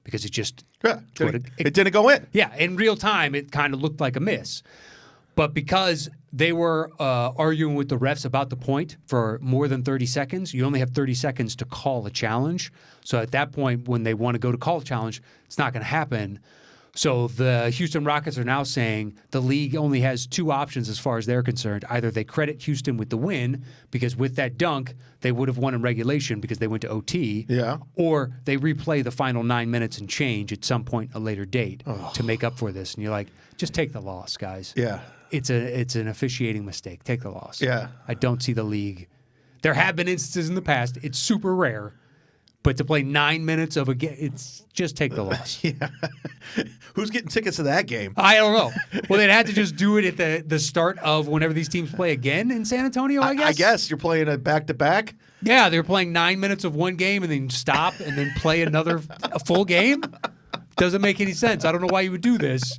Speaker 1: because it just
Speaker 2: it didn't go in.
Speaker 1: Yeah, in real time, it kind of looked like a miss. But because they were arguing with the refs about the point for more than 30 seconds, you only have 30 seconds to call a challenge. So at that point, when they want to go to call a challenge, it's not going to happen. So the Houston Rockets are now saying the league only has two options as far as they're concerned. Either they credit Houston with the win, because with that dunk, they would have won in regulation because they went to OT.
Speaker 2: Yeah.
Speaker 1: Or they replay the final 9 minutes and change at some point a later date to make up for this. And you're like, just take the loss, guys.
Speaker 2: Yeah.
Speaker 1: It's an officiating mistake. Take the loss.
Speaker 2: Yeah.
Speaker 1: I don't see the league. There have been instances in the past. It's super rare. But to play 9 minutes of a game, it's just take the loss.
Speaker 2: Yeah. Who's getting tickets to that game?
Speaker 1: I don't know. Well, they'd have to just do it at the start of whenever these teams play again in San Antonio, I guess.
Speaker 2: I guess you're playing a back-to-back.
Speaker 1: Yeah, they're playing 9 minutes of one game and then stop and then play a full game. Doesn't make any sense. I don't know why you would do this.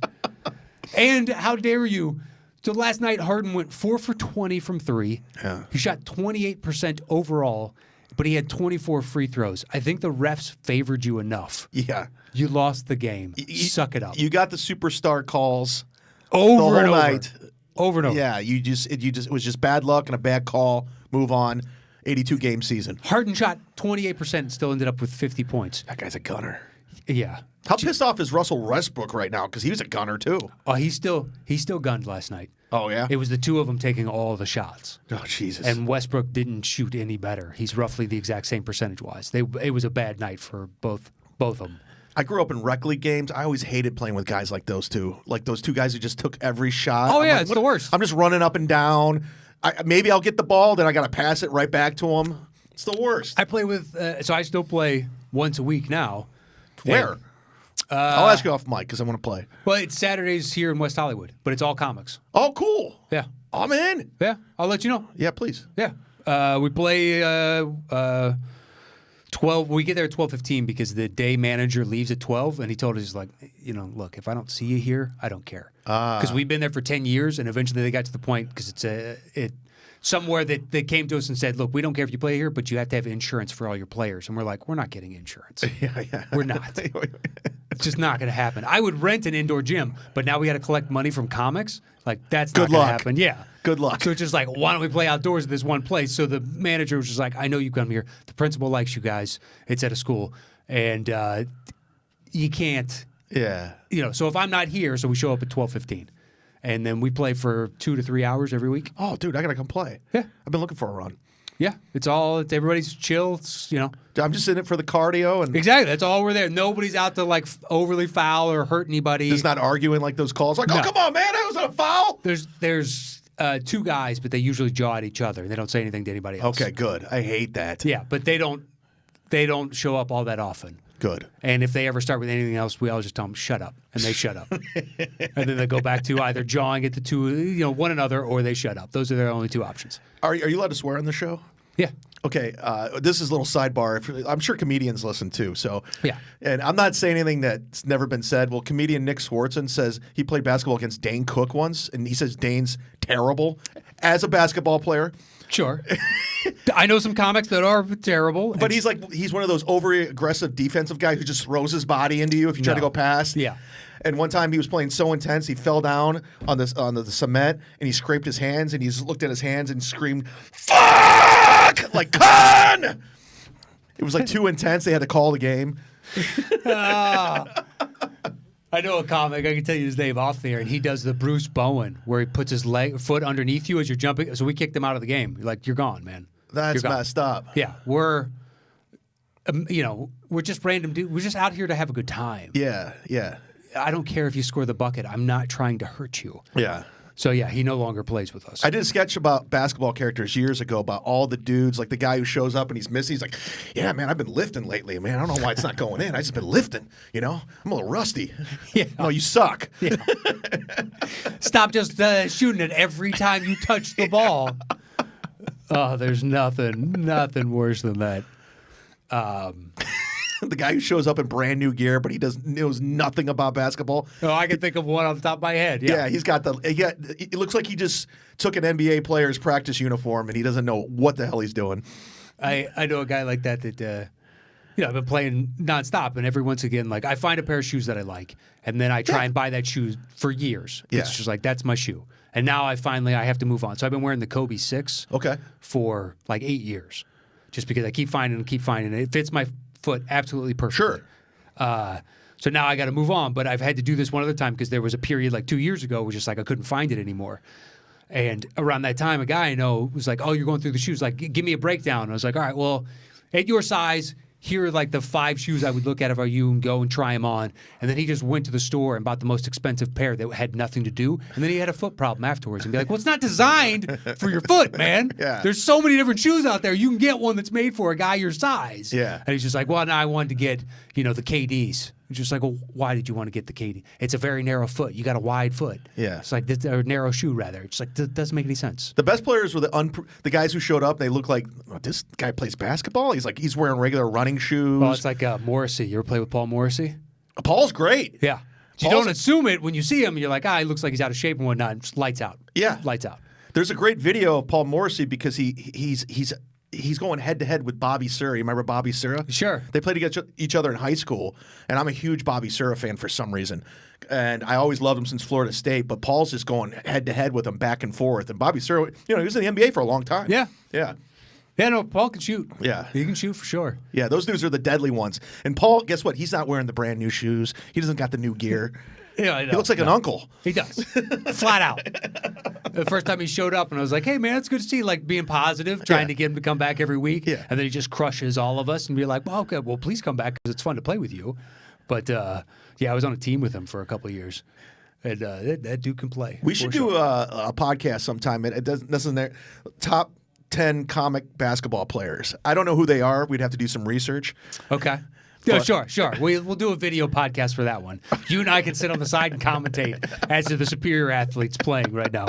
Speaker 1: And how dare you? So last night, Harden went 4 for 20 from 3.
Speaker 2: Yeah.
Speaker 1: He shot 28% overall, but he had 24 free throws. I think the refs favored you enough.
Speaker 2: Yeah.
Speaker 1: You lost the game. Suck it up.
Speaker 2: You got the superstar calls
Speaker 1: Over
Speaker 2: the
Speaker 1: and
Speaker 2: whole
Speaker 1: over.
Speaker 2: night.
Speaker 1: Over and over.
Speaker 2: Yeah, it was just bad luck and a bad call. Move on. 82-game season.
Speaker 1: Harden shot 28% and still ended up with 50 points.
Speaker 2: That guy's a gunner.
Speaker 1: Yeah.
Speaker 2: How pissed off is Russell Westbrook right now? Because he was a gunner too.
Speaker 1: Oh, he still gunned last night.
Speaker 2: Oh yeah.
Speaker 1: It was the two of them taking all the shots.
Speaker 2: Oh Jesus.
Speaker 1: And Westbrook didn't shoot any better. He's roughly the exact same percentage-wise. It was a bad night for both of them.
Speaker 2: I grew up in rec league games. I always hated playing with guys like those two. Like those two guys who just took every shot.
Speaker 1: Oh,
Speaker 2: I'm
Speaker 1: yeah,
Speaker 2: like,
Speaker 1: it's the worst.
Speaker 2: I'm just running up and down. Maybe I'll get the ball, then I got to pass it right back to him. It's the worst.
Speaker 1: I play with, so I still play once a week now.
Speaker 2: Where? I'll ask you off mic because I want to play.
Speaker 1: Well, it's Saturdays here in West Hollywood, but it's all comics.
Speaker 2: Oh, cool.
Speaker 1: Yeah.
Speaker 2: I'm in.
Speaker 1: Yeah, I'll let you know.
Speaker 2: Yeah, please.
Speaker 1: Yeah. We play 12. We get there at 12:15 because the day manager leaves at 12, and he told us, he's like, look, if I don't see you here, I don't care. Because we've been there for 10 years, and eventually they got to the point, because it's somewhere that they came to us and said, look, we don't care if you play here, but you have to have insurance for all your players. And we're like, we're not getting insurance.
Speaker 2: Yeah.
Speaker 1: We're not. It's just not going to happen. I would rent an indoor gym, but now we got to collect money from comics. Like, that's not going to happen. Yeah.
Speaker 2: Good luck.
Speaker 1: So it's just like, why don't we play outdoors at this one place? So the manager was just like, I know you come here. The principal likes you guys. It's at a school. And you can't.
Speaker 2: Yeah.
Speaker 1: So if I'm not here, so we show up at 12:15. And then we play for 2 to 3 hours every week.
Speaker 2: Oh, dude, I got to come play.
Speaker 1: Yeah.
Speaker 2: I've been looking for a run.
Speaker 1: Yeah. Everybody's chill. It's.
Speaker 2: I'm just in it for the cardio. And
Speaker 1: Exactly. That's all we're there. Nobody's out to like overly foul or hurt anybody.
Speaker 2: just not arguing like those calls. Like,
Speaker 1: No.
Speaker 2: oh, come on, man, that was a foul.
Speaker 1: There's two guys, but they usually jaw at each other. They don't say anything to anybody else.
Speaker 2: Okay, good. I hate that.
Speaker 1: Yeah, but they don't show up all that often.
Speaker 2: Good.
Speaker 1: And if they ever start with anything else, we always just tell them, shut up. And they shut up. And then they go back to either jawing at the two, one another, or they shut up. Those are their only two options.
Speaker 2: Are you allowed to swear on the show?
Speaker 1: Yeah.
Speaker 2: Okay, this is a little sidebar. I'm sure comedians listen too. So
Speaker 1: Yeah.
Speaker 2: And I'm not saying anything that's never been said. Well, comedian Nick Swartzen says he played basketball against Dane Cook once, and he says Dane's terrible as a basketball player.
Speaker 1: Sure. I know some comics that are terrible.
Speaker 2: But he's one of those overly aggressive defensive guys who just throws his body into you if you try to go past.
Speaker 1: Yeah.
Speaker 2: And one time he was playing so intense he fell down on the cement and he scraped his hands and he just looked at his hands and screamed, "Fuck!" Like, "Con!" It was like too intense. They had to call the game.
Speaker 1: I know a comic, I can tell you his name off there, and he does the Bruce Bowen, where he puts his foot underneath you as you're jumping. So we kicked him out of the game. Like, you're gone, man.
Speaker 2: That's
Speaker 1: You're gone.
Speaker 2: messed up.
Speaker 1: Yeah, we're just random dudes. We're just out here to have a good time.
Speaker 2: Yeah.
Speaker 1: I don't care if you score the bucket. I'm not trying to hurt you.
Speaker 2: Yeah.
Speaker 1: So, yeah, he no longer plays with us.
Speaker 2: I did a sketch about basketball characters years ago about all the dudes, like the guy who shows up and he's missing. He's like, yeah, man, I've been lifting lately, man. I don't know why it's not going in. I just been lifting, I'm a little rusty.
Speaker 1: Yeah.
Speaker 2: No, you suck.
Speaker 1: Yeah. Stop just shooting it every time you touch the ball. Oh, there's nothing worse than that.
Speaker 2: The guy who shows up in brand new gear, but he knows nothing about basketball.
Speaker 1: Oh, I can think of one off the top of my head. Yeah,
Speaker 2: He's got it looks like he just took an NBA player's practice uniform and he doesn't know what the hell he's doing.
Speaker 1: I know a guy like that I've been playing nonstop, and every once again, like I find a pair of shoes that I like, and then I try and buy that shoe for years.
Speaker 2: Yeah.
Speaker 1: It's just like that's my shoe, and now I have to move on. So I've been wearing the Kobe 6 for like 8 years, just because I keep finding it. It fits my foot absolutely perfectly.
Speaker 2: Sure.
Speaker 1: So now I got to move on, but I've had to do this one other time because there was a period like 2 years ago where just like I couldn't find it anymore. And around that time, a guy I know was like, "Oh, you're going through the shoes. Like, give me a breakdown." And I was like, "All right, well, at your size, here are like the 5 shoes I would look at if I were you and go and try them on." And then he just went to the store and bought the most expensive pair that had nothing to do. And then he had a foot problem afterwards and be like, "Well, it's not designed for your foot, man.
Speaker 2: Yeah.
Speaker 1: There's so many different shoes out there. You can get one that's made for a guy your size."
Speaker 2: Yeah.
Speaker 1: And he's just like, "Well, now I wanted to get, the KDs." It's just like, well, why did you want to get the KD? It's a very narrow foot. You got a wide foot.
Speaker 2: Yeah.
Speaker 1: It's like a narrow shoe, rather. It's like, it doesn't make any sense.
Speaker 2: The best players were the guys who showed up. They look like, this guy plays basketball. He's wearing regular running shoes.
Speaker 1: Well, it's like Morrissey. You ever play with Paul Morrissey?
Speaker 2: Paul's great.
Speaker 1: Yeah. You don't assume it when you see him. You're like, he looks like he's out of shape and whatnot. Just lights out.
Speaker 2: Yeah.
Speaker 1: Lights out.
Speaker 2: There's a great video of Paul Morrissey because he's going head to head with Bobby Sura. You remember Bobby Sura?
Speaker 1: Sure.
Speaker 2: They played against each other in high school, and I'm a huge Bobby Sura fan for some reason. And I always loved him since Florida State, but Paul's just going head to head with him back and forth. And Bobby Sura, he was in the NBA for a long time.
Speaker 1: Yeah.
Speaker 2: Yeah.
Speaker 1: Yeah, no, Paul can shoot.
Speaker 2: Yeah.
Speaker 1: He can shoot for sure.
Speaker 2: Yeah, those dudes are the deadly ones. And Paul, guess what? He's not wearing the brand new shoes. He doesn't got the new gear.
Speaker 1: Yeah, I know.
Speaker 2: He looks like an uncle.
Speaker 1: He does. Flat out. The first time he showed up, and I was like, "Hey, man, it's good to see you." Like being positive, trying to get him to come back every week.
Speaker 2: Yeah.
Speaker 1: And then he just crushes all of us and be like, "Well, okay, well, please come back because it's fun to play with you." But I was on a team with him for a couple of years, and that dude can play.
Speaker 2: We should do a podcast sometime. It doesn't top 10 comic basketball players. I don't know who they are. We'd have to do some research.
Speaker 1: Okay. Yeah, sure. We'll do a video podcast for that one. You and I can sit on the side and commentate as to the superior athletes playing right now.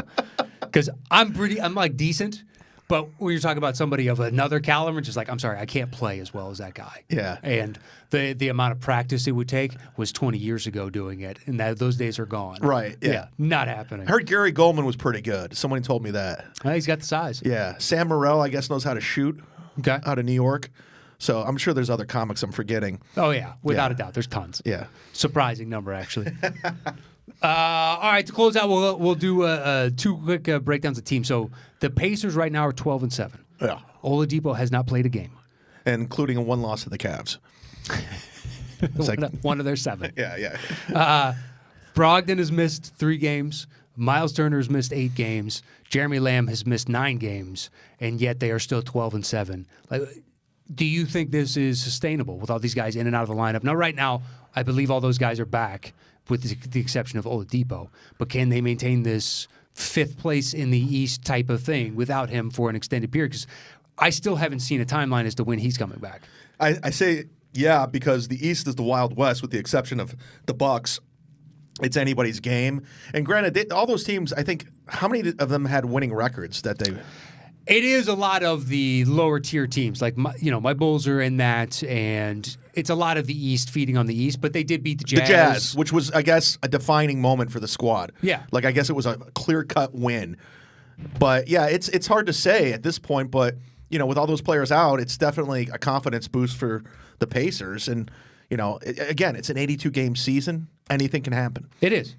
Speaker 1: Because I'm like decent, but when you're talking about somebody of another caliber, just like, I'm sorry, I can't play as well as that guy.
Speaker 2: Yeah.
Speaker 1: And the amount of practice it would take was 20 years ago doing it, and those days are gone.
Speaker 2: Right. Yeah.
Speaker 1: Not happening.
Speaker 2: I heard Gary Goldman was pretty good. Someone told me that.
Speaker 1: He's got the size.
Speaker 2: Yeah. Sam Morrell, I guess, knows how to shoot.
Speaker 1: Okay.
Speaker 2: Out of New York. So I'm sure there's other comics I'm forgetting.
Speaker 1: Oh, yeah. Without a doubt. There's tons.
Speaker 2: Yeah.
Speaker 1: Surprising number, actually. All right. To close out, we'll do 2 quick breakdowns of teams. So the Pacers right now are 12-7.
Speaker 2: Yeah.
Speaker 1: Oladipo has not played a game.
Speaker 2: Including a 1 loss to the Cavs. It's like
Speaker 1: one of their 7.
Speaker 2: Yeah.
Speaker 1: Brogdon has missed 3 games. Miles Turner has missed 8 games. Jeremy Lamb has missed 9 games. And yet they are still 12-7. Do you think this is sustainable with all these guys in and out of the lineup? Now, right now, I believe all those guys are back, with the exception of Oladipo. But can they maintain this 5th place in the East type of thing without him for an extended period? Because I still haven't seen a timeline as to when he's coming back.
Speaker 2: I say yeah because the East is the Wild West with the exception of the Bucks. It's anybody's game. And granted, all those teams, I think, how many of them had winning records that they...
Speaker 1: It is a lot of the lower tier teams, like my Bulls are in that, and it's a lot of the East feeding on the East. But they did beat the Jazz.
Speaker 2: The Jazz, which was, I guess, a defining moment for the squad.
Speaker 1: Yeah,
Speaker 2: I guess it was a clear-cut win. But yeah, it's hard to say at this point. But with all those players out, it's definitely a confidence boost for the Pacers. And again, it's an 82-game season. Anything can happen.
Speaker 1: It is,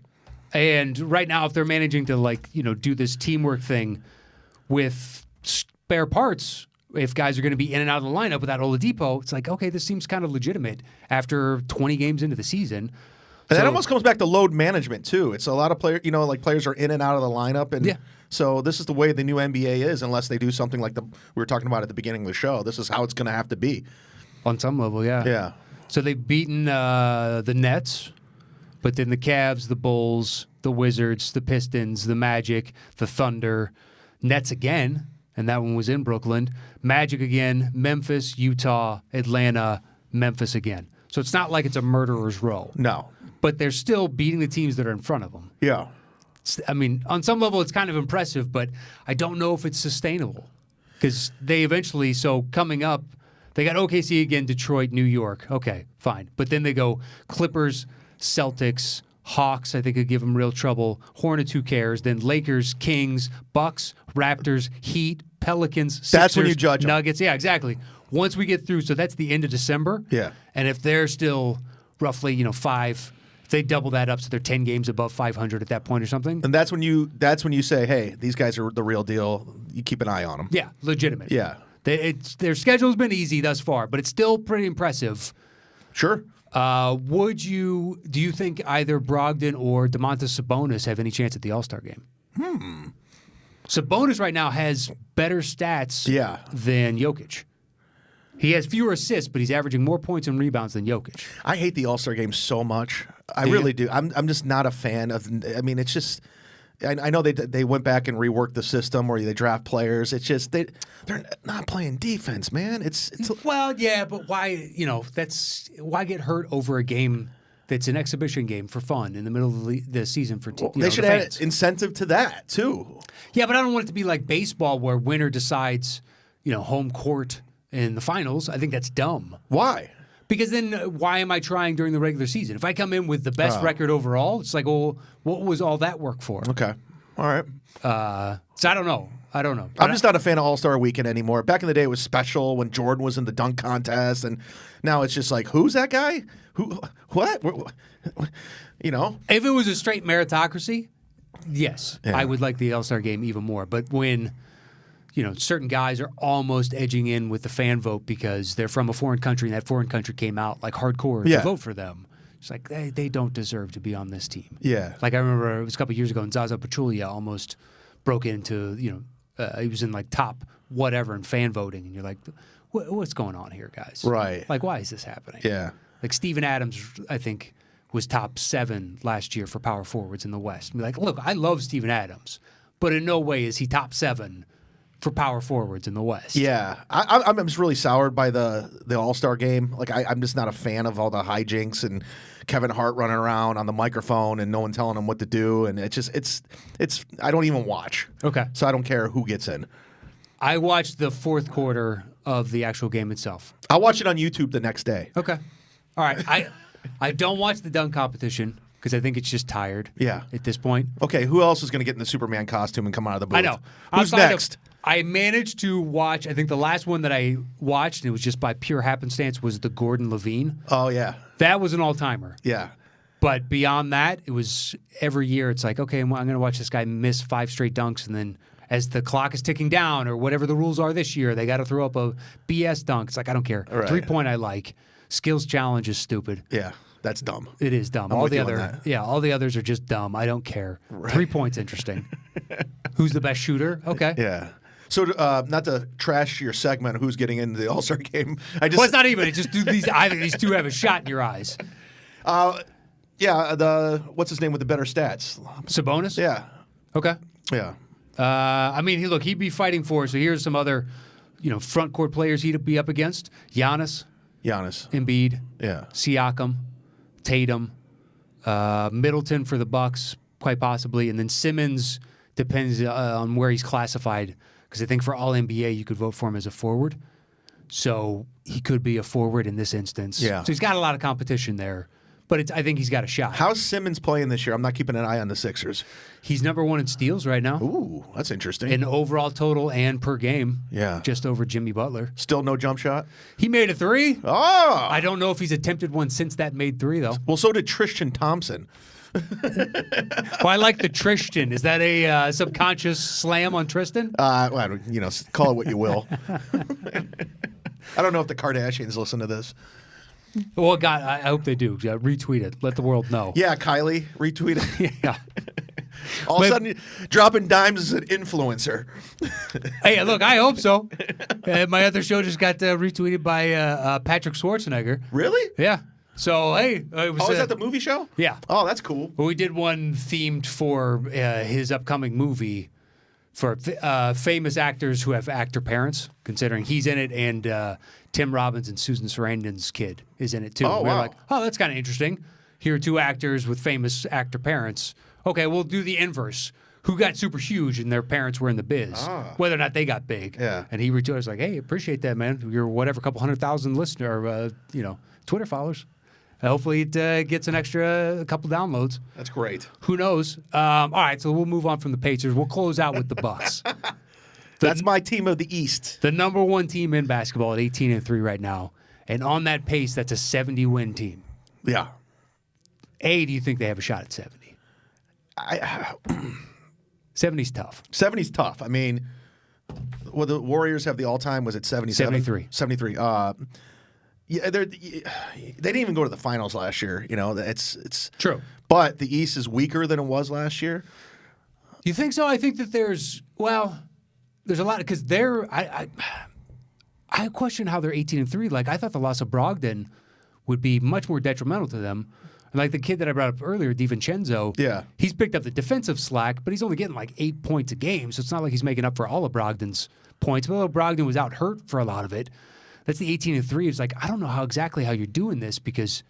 Speaker 1: and right now, if they're managing to do this teamwork thing with spare parts, if guys are going to be in and out of the lineup without Oladipo, it's like, okay, this seems kind of legitimate after 20 games into the season.
Speaker 2: And that almost comes back to load management, too. It's a lot of players, players are in and out of the lineup. And so this is the way the new NBA is, unless they do something like we were talking about at the beginning of the show. This is how it's going to have to be.
Speaker 1: On some level, yeah.
Speaker 2: Yeah.
Speaker 1: So they've beaten the Nets, but then the Cavs, the Bulls, the Wizards, the Pistons, the Magic, the Thunder, Nets again, and that one was in Brooklyn. Magic again, Memphis, Utah, Atlanta, Memphis again. So it's not like it's a murderer's row.
Speaker 2: No.
Speaker 1: But they're still beating the teams that are in front of them.
Speaker 2: Yeah.
Speaker 1: I mean, on some level, it's kind of impressive, but I don't know if it's sustainable. Because they eventually, coming up, they got OKC again, Detroit, New York. Okay, fine. But then they go Clippers, Celtics, Hawks, I think could give them real trouble. Hornets, who cares? Then Lakers, Kings, Bucks, Raptors, Heat, Pelicans, Sixers,
Speaker 2: That's when you judge 'em.
Speaker 1: Nuggets. Yeah, exactly. Once we get through, so that's the end of December.
Speaker 2: Yeah.
Speaker 1: And if they're still roughly, if they double that up, so they're 10 games above 500 at that point or something.
Speaker 2: And that's when you say, hey, these guys are the real deal. You keep an eye on them.
Speaker 1: Yeah, legitimate.
Speaker 2: Yeah.
Speaker 1: Their schedule's been easy thus far, but it's still pretty impressive.
Speaker 2: Sure.
Speaker 1: Do you think either Brogdon or Domantas Sabonis have any chance at the All-Star game? Sabonis right now has better stats than Jokic. He has fewer assists, but he's averaging more points and rebounds than Jokic.
Speaker 2: I hate the All-Star game so much. I
Speaker 1: Do you?
Speaker 2: really do. I'm just not a fan of. I mean, it's just. I know they went back and reworked the system where they draft players. It's just they're not playing defense, man. It's
Speaker 1: Well, yeah, but why? Why get hurt over a game that's an exhibition game for fun in the middle of the season for
Speaker 2: they should
Speaker 1: the
Speaker 2: add
Speaker 1: fans.
Speaker 2: incentive to that too.
Speaker 1: Yeah, but I don't want it to be like baseball where winner decides, home court in the finals. I think that's dumb.
Speaker 2: Why?
Speaker 1: Because then why am I trying during the regular season? If I come in with the best record overall, it's like, well, what was all that work for?
Speaker 2: Okay. All right.
Speaker 1: So I don't know.
Speaker 2: I'm just not a fan of All-Star Weekend anymore. Back in the day, it was special when Jordan was in the dunk contest, and now it's just like, who's that guy? Who? What?
Speaker 1: If it was a straight meritocracy, yes,
Speaker 2: Yeah.
Speaker 1: I would like the All-Star game even more. But when certain guys are almost edging in with the fan vote because they're from a foreign country and that foreign country came out like hardcore to vote for them. It's like they don't deserve to be on this team.
Speaker 2: Yeah.
Speaker 1: Like I remember it was a couple years ago and Zaza Pachulia almost broke into, he was in like top whatever in fan voting. And you're like, what's going on here, guys?
Speaker 2: Right.
Speaker 1: Like, why is this happening?
Speaker 2: Yeah.
Speaker 1: Like Steven Adams, I think, was top 7 last year for power forwards in the West. Be like, look, I love Steven Adams, but in no way is he top 7 for power forwards in the West.
Speaker 2: Yeah, I'm just really soured by the All-Star game. Like I'm just not a fan of all the hijinks and Kevin Hart running around on the microphone and no one telling him what to do. And it's I don't even watch.
Speaker 1: Okay.
Speaker 2: So I don't care who gets in.
Speaker 1: I watched the fourth quarter of the actual game itself.
Speaker 2: I'll watch it on YouTube the next day.
Speaker 1: Okay. All right. I don't watch the dunk competition because I think it's just tired.
Speaker 2: Yeah.
Speaker 1: At this point.
Speaker 2: Okay, who else is going to get in the Superman costume and come out of the booth?
Speaker 1: I know.
Speaker 2: Who's
Speaker 1: Outside of-
Speaker 2: next?
Speaker 1: I managed to watch, I think the last one that I watched, and it was just by pure happenstance, was the Gordon Levine.
Speaker 2: Oh, yeah.
Speaker 1: That was an all-timer.
Speaker 2: Yeah.
Speaker 1: But beyond that, it was every year it's like, okay, I'm going to watch this guy miss 5 straight dunks, and then as the clock is ticking down or whatever the rules are this year, they got to throw up a BS dunk. It's like, I don't care.
Speaker 2: Right.
Speaker 1: 3-point I like. Skills challenge is stupid.
Speaker 2: Yeah, that's dumb.
Speaker 1: It is dumb.
Speaker 2: I'm
Speaker 1: all
Speaker 2: with
Speaker 1: the
Speaker 2: you on
Speaker 1: other,
Speaker 2: that.
Speaker 1: yeah, all the others are just dumb. I don't care. 3-point's interesting. Who's the best shooter? Okay.
Speaker 2: Yeah. So, not to trash your segment, who's getting into the All-Star game?
Speaker 1: Well, it's not even. It's just I think these two have a shot in your eyes.
Speaker 2: Yeah, what's his name with the better stats?
Speaker 1: Sabonis?
Speaker 2: Yeah.
Speaker 1: Okay.
Speaker 2: Yeah.
Speaker 1: I mean, he'd be fighting for. So here's some other, front court players he'd be up against: Giannis, Embiid,
Speaker 2: Yeah.
Speaker 1: Siakam, Tatum, Middleton for the Bucks, quite possibly, and then Simmons depends on where he's classified. Because I think for All NBA, you could vote for him as a forward. So he could be a forward in this instance.
Speaker 2: Yeah.
Speaker 1: So he's got a lot of competition there. But I think he's got a shot.
Speaker 2: How's Simmons playing this year? I'm not keeping an eye on the Sixers.
Speaker 1: He's number 1 in steals right now.
Speaker 2: Ooh, that's interesting.
Speaker 1: In overall total and per game.
Speaker 2: Yeah.
Speaker 1: Just over Jimmy Butler.
Speaker 2: Still no jump shot?
Speaker 1: He made a 3.
Speaker 2: Oh!
Speaker 1: I don't know if he's attempted one since that made 3, though.
Speaker 2: Well, so did Tristan Thompson.
Speaker 1: Well, I like the Tristan. Is that a subconscious slam on Tristan?
Speaker 2: Well, call it what you will. I don't know if the Kardashians listen to this.
Speaker 1: Well, God, I hope they do. Yeah, retweet it. Let the world know.
Speaker 2: Yeah, Kylie, retweet it.
Speaker 1: Yeah.
Speaker 2: All of a sudden, dropping dimes as an influencer.
Speaker 1: Hey, look, I hope so. My other show just got retweeted by Patrick Schwarzenegger.
Speaker 2: Really?
Speaker 1: Yeah. So, hey. It was,
Speaker 2: Oh, is that the movie show?
Speaker 1: Yeah.
Speaker 2: Oh, that's cool.
Speaker 1: Well, we did one themed for his upcoming movie for famous actors who have actor parents, considering he's in it, and Tim Robbins and Susan Sarandon's kid is in it, too.
Speaker 2: Oh,
Speaker 1: we were
Speaker 2: wow.
Speaker 1: like, oh, that's kind of interesting. Here are 2 actors with famous actor parents. Okay, we'll do the inverse. Who got super huge and their parents were in the biz, whether or not they got big.
Speaker 2: Yeah.
Speaker 1: And he retweeted, was like, hey, appreciate that, man. You're whatever, couple 100,000 listener, Twitter followers. Hopefully it gets an extra couple downloads.
Speaker 2: That's great.
Speaker 1: Who knows? All right, so we'll move on from the Pacers. We'll close out with the Bucks.
Speaker 2: That's my team of the East.
Speaker 1: The number one team in basketball at 18-3 right now. And on that pace, that's a 70-win team.
Speaker 2: Yeah.
Speaker 1: Do you think they have a shot at 70? 70's tough.
Speaker 2: 70's tough. I mean, well, the Warriors have the all-time, was it 77?
Speaker 1: 73.
Speaker 2: 73. Yeah, they didn't even go to the finals last year. You know, it's
Speaker 1: true.
Speaker 2: But the East is weaker than it was last year.
Speaker 1: You think so? I think that there's a lot because I question how they're 18-3. Like I thought the loss of Brogdon would be much more detrimental to them. And like the kid that I brought up earlier, DiVincenzo, he's picked up the defensive slack, but he's only getting like 8 points a game, so it's not like he's making up for all of Brogdon's points. But although Brogdon was out hurt for a lot of it, that's the 18-3. It's like I don't know exactly how you're doing this because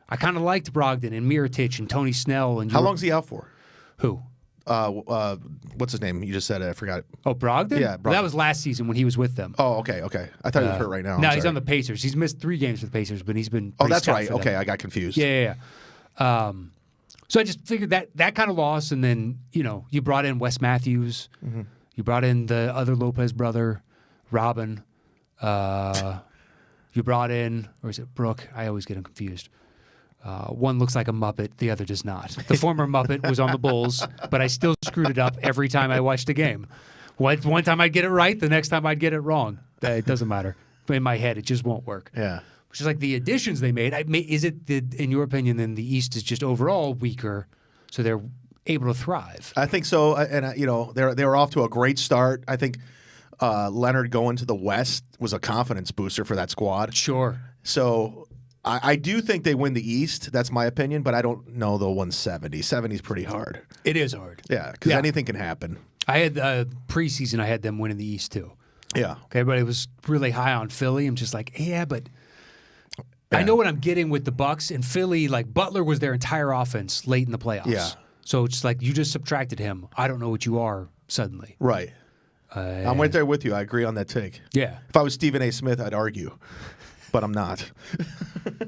Speaker 1: I kind of liked Brogdon and Mirotic and Tony Snell. And
Speaker 2: how long's he out for?
Speaker 1: Who?
Speaker 2: What's his name? You just said it. I forgot.
Speaker 1: Oh, Brogdon?
Speaker 2: Yeah, Brogdon.
Speaker 1: Well, that was last season when he was with them.
Speaker 2: Oh, okay. I thought he was hurt right now.
Speaker 1: No, he's on the Pacers. He's missed 3 games for the Pacers, but he's been.
Speaker 2: Oh, that's
Speaker 1: stout
Speaker 2: right.
Speaker 1: for them.
Speaker 2: Okay, I got confused.
Speaker 1: Yeah. So I just figured that kind of loss, and then you brought in Wes Matthews, you brought in the other Lopez brother, Robin, you brought in, or is it Brooke? I always get them confused. One looks like a Muppet, the other does not. The former Muppet was on the Bulls, but I still screwed it up every time I watched a game. One time I'd get it right, the next time I'd get it wrong. It doesn't matter. In my head, it just won't work.
Speaker 2: Yeah.
Speaker 1: Which is like the additions they made. Is it, in your opinion, then the East is just overall weaker, so they're able to thrive?
Speaker 2: I think so. And, they were off to a great start. I think Leonard going to the West was a confidence booster for that squad.
Speaker 1: Sure.
Speaker 2: So I do think they win the East. That's my opinion, but I don't know the 170. 70 is pretty hard.
Speaker 1: It is hard.
Speaker 2: Yeah, because anything can happen.
Speaker 1: I had preseason, I had them winning the East too.
Speaker 2: Yeah.
Speaker 1: Okay, everybody was really high on Philly. I'm just like, but I know what I'm getting with the Bucks and Philly. Like Butler was their entire offense late in the playoffs.
Speaker 2: Yeah.
Speaker 1: So it's like you just subtracted him. I don't know what you are suddenly.
Speaker 2: Right. I'm right there with you. I agree on that take.
Speaker 1: Yeah.
Speaker 2: If I was Stephen A. Smith, I'd argue, but I'm not.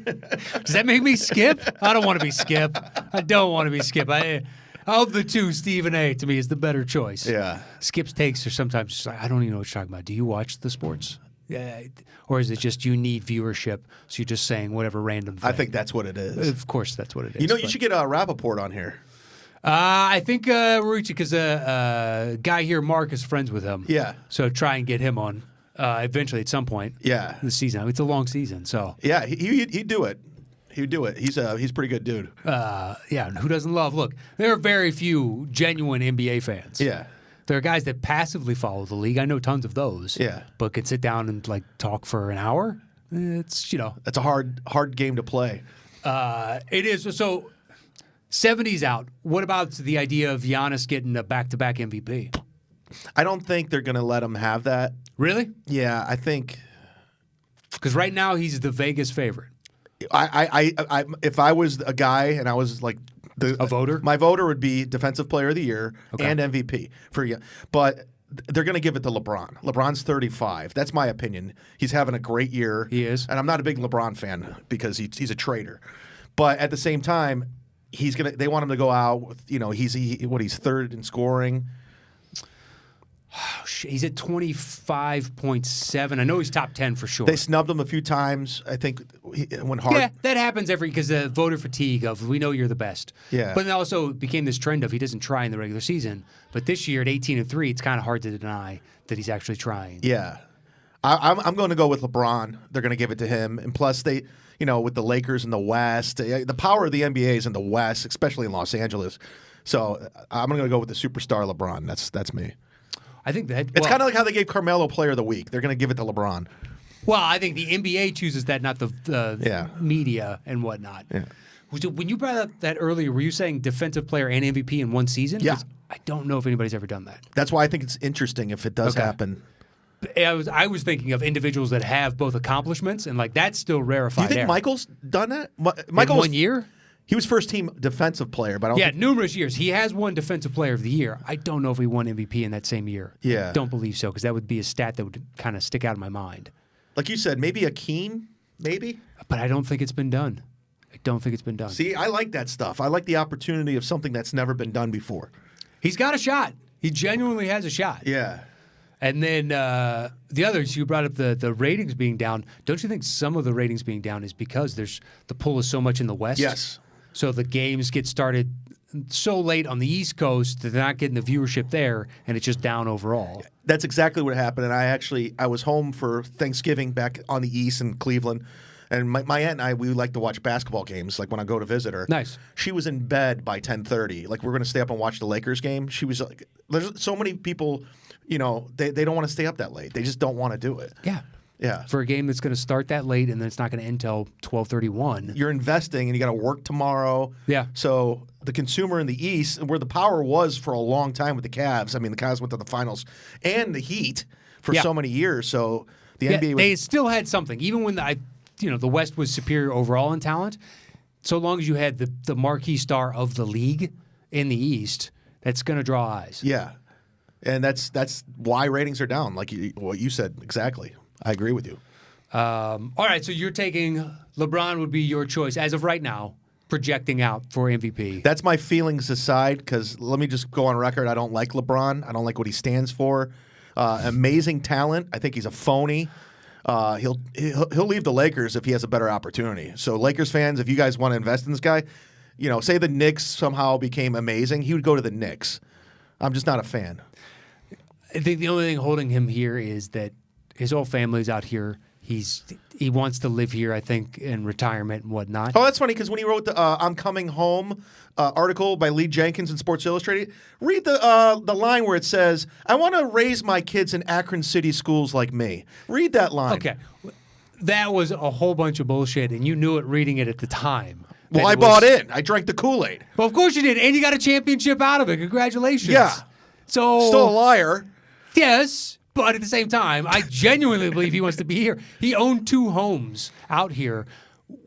Speaker 1: Does that make me Skip? I don't want to be Skip. I don't want to be Skip. Of the two, Stephen A. to me is the better choice.
Speaker 2: Yeah.
Speaker 1: Skip's takes are sometimes just like, I don't even know what you're talking about. Do you watch the sports? Yeah. Or is it just you need viewership, so you're just saying whatever random thing?
Speaker 2: I think that's what it is.
Speaker 1: Of course, that's what it is.
Speaker 2: You should get Rappaport on here.
Speaker 1: I think Marucci, because a guy here, Mark, is friends with him.
Speaker 2: Yeah.
Speaker 1: So try and get him on eventually at some point.
Speaker 2: Yeah.
Speaker 1: This season. I mean, it's a long season, so.
Speaker 2: Yeah, he'd do it. He'd do it. He's a pretty good dude.
Speaker 1: Yeah, who doesn't love? Look, there are very few genuine NBA fans.
Speaker 2: Yeah.
Speaker 1: There are guys that passively follow the league. I know tons of those.
Speaker 2: Yeah.
Speaker 1: But can sit down and like talk for an hour. It's
Speaker 2: That's a hard game to play.
Speaker 1: It is. So 70's out. What about the idea of Giannis getting a back-to-back MVP?
Speaker 2: I don't think they're going to let him have that.
Speaker 1: Really?
Speaker 2: Yeah, I think
Speaker 1: because right now he's the Vegas favorite.
Speaker 2: I if I was a guy and I was like
Speaker 1: a voter,
Speaker 2: my voter would be Defensive Player of the Year and MVP for you. But they're going to give it to LeBron. LeBron's 35. That's my opinion. He's having a great year.
Speaker 1: He is,
Speaker 2: and I'm not a big LeBron fan because he's a traitor. But at the same time, they want him to go out with he's third in scoring.
Speaker 1: Oh, shit. He's at 25.7. I know he's top 10 for sure.
Speaker 2: They snubbed him a few times. I think when hard.
Speaker 1: Yeah, that happens because the voter fatigue of we know you're the best.
Speaker 2: Yeah.
Speaker 1: But then also became this trend of he doesn't try in the regular season. But this year at 18-3, it's kind of hard to deny that he's actually trying.
Speaker 2: Yeah. I'm going to go with LeBron. They're going to give it to him. And plus they, with the Lakers in the West, the power of the NBA is in the West, especially in Los Angeles. So I'm going to go with the superstar LeBron. That's me.
Speaker 1: I think that
Speaker 2: it's kind of like how they gave Carmelo Player of the Week. They're going to give it to LeBron.
Speaker 1: Well, I think the NBA chooses that, not the media and whatnot.
Speaker 2: Yeah.
Speaker 1: When you brought up that earlier, were you saying defensive player and MVP in one season?
Speaker 2: Yeah.
Speaker 1: I don't know if anybody's ever done that.
Speaker 2: That's why I think it's interesting if it does happen.
Speaker 1: I was thinking of individuals that have both accomplishments, and like that's still rarefied.
Speaker 2: Do you think Michael's done that?
Speaker 1: Michael, 1 year?
Speaker 2: He was first team defensive player, but I don't think...
Speaker 1: numerous years. He has won defensive player of the year. I don't know if he won MVP in that same year.
Speaker 2: Yeah.
Speaker 1: Don't believe so, because that would be a stat that would kind of stick out in my mind.
Speaker 2: Like you said, maybe Akeem, maybe?
Speaker 1: But I don't think it's been done. I don't think it's been done.
Speaker 2: See, I like that stuff. I like the opportunity of something that's never been done before.
Speaker 1: He's got a shot. He genuinely has a shot.
Speaker 2: Yeah.
Speaker 1: And then the others, you brought up the ratings being down. Don't you think some of the ratings being down is because the pull is so much in the West?
Speaker 2: Yes.
Speaker 1: So the games get started so late on the East Coast that they're not getting the viewership there, and it's just down overall.
Speaker 2: That's exactly what happened. And I was home for Thanksgiving back on the East in Cleveland. And my aunt and I, we like to watch basketball games, like when I go to visit her.
Speaker 1: Nice.
Speaker 2: She was in bed by 10:30. Like, we're going to stay up and watch the Lakers game. She was like, there's so many people, they don't want to stay up that late. They just don't want to do it.
Speaker 1: Yeah.
Speaker 2: Yeah.
Speaker 1: For a game that's going to start that late and then it's not going to end till 12:31.
Speaker 2: You're investing and you got to work tomorrow.
Speaker 1: Yeah.
Speaker 2: So the consumer in the East, where the power was for a long time with the Cavs, I mean, the Cavs went to the finals, and the Heat for so many years. So the NBA was.
Speaker 1: They still had something. Even when the West was superior overall in talent, so long as you had the marquee star of the league in the East, that's going to draw eyes.
Speaker 2: Yeah. And that's why ratings are down, like what you said exactly. I agree with you.
Speaker 1: All right, so you're taking LeBron would be your choice as of right now, projecting out for MVP.
Speaker 2: That's my feelings aside, because let me just go on record. I don't like LeBron. I don't like what he stands for. Amazing talent. I think he's a phony. He'll leave the Lakers if he has a better opportunity. So Lakers fans, if you guys want to invest in this guy, say the Knicks somehow became amazing, he would go to the Knicks. I'm just not a fan.
Speaker 1: I think the only thing holding him here is that his whole family's out here. He wants to live here, I think, in retirement and whatnot.
Speaker 2: Oh, that's funny, because when he wrote the "I'm Coming Home" article by Lee Jenkins in Sports Illustrated, read the line where it says, "I want to raise my kids in Akron City schools like me." Read that line.
Speaker 1: Okay, that was a whole bunch of bullshit, and you knew it reading it at the time.
Speaker 2: Well, I bought in. I drank the Kool-Aid.
Speaker 1: Well, of course you did, and you got a championship out of it. Congratulations.
Speaker 2: Yeah.
Speaker 1: So
Speaker 2: Still a liar.
Speaker 1: Yes, but at the same time, I genuinely believe he wants to be here. He owned 2 homes out here,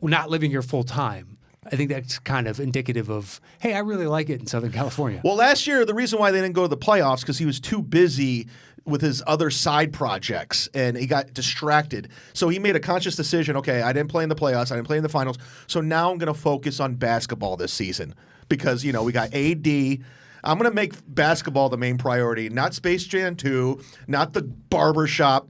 Speaker 1: not living here full time. I think that's kind of indicative of, hey, I really like it in Southern California.
Speaker 2: Well, last year, the reason why they didn't go to the playoffs because he was too busy with his other side projects, and he got distracted. So he made a conscious decision, okay, I didn't play in the playoffs, I didn't play in the finals, so now I'm going to focus on basketball this season because, we got AD. I'm going to make basketball the main priority, not Space Jam 2, not the barbershop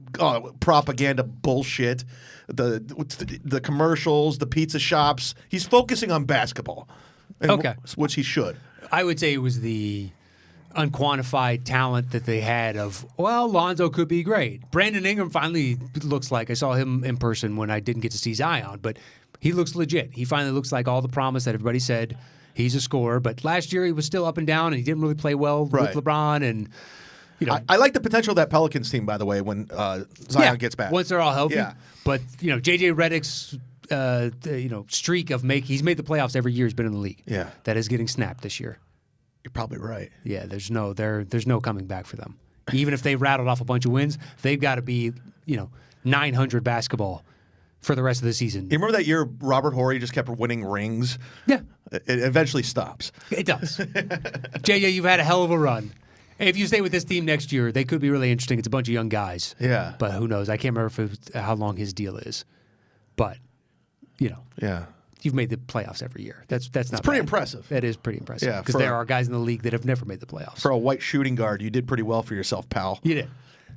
Speaker 2: propaganda bullshit, the commercials, the pizza shops. He's focusing on basketball, which he should.
Speaker 1: I would say it was the unquantified talent that they had of, well, Lonzo could be great. Brandon Ingram finally looks like, I saw him in person when I didn't get to see Zion, but he looks legit. He finally looks like all the promise that everybody said. He's a scorer, but last year he was still up and down, and he didn't really play well with LeBron. And
Speaker 2: I like the potential of that Pelicans team, by the way, when Zion gets back.
Speaker 1: Once they're all healthy.
Speaker 2: Yeah.
Speaker 1: But JJ Redick's streak of he's made the playoffs every year he's been in the league.
Speaker 2: Yeah,
Speaker 1: that is getting snapped this year.
Speaker 2: You're probably right.
Speaker 1: Yeah, there's no coming back for them. Even if they rattled off a bunch of wins, they've got to be 900 basketball for the rest of the season.
Speaker 2: You remember that year Robert Horry just kept winning rings?
Speaker 1: Yeah.
Speaker 2: It eventually stops.
Speaker 1: It does. JJ, you've had a hell of a run. If you stay with this team next year, they could be really interesting. It's a bunch of young guys.
Speaker 2: Yeah.
Speaker 1: But who knows? I can't remember how long his deal is. But,
Speaker 2: Yeah.
Speaker 1: You've made the playoffs every year. That's not
Speaker 2: pretty
Speaker 1: bad.
Speaker 2: impressive.
Speaker 1: That is pretty impressive.
Speaker 2: Yeah,
Speaker 1: because there are guys in the league that have never made the playoffs.
Speaker 2: For a white shooting guard, you did pretty well for yourself, pal.
Speaker 1: You did.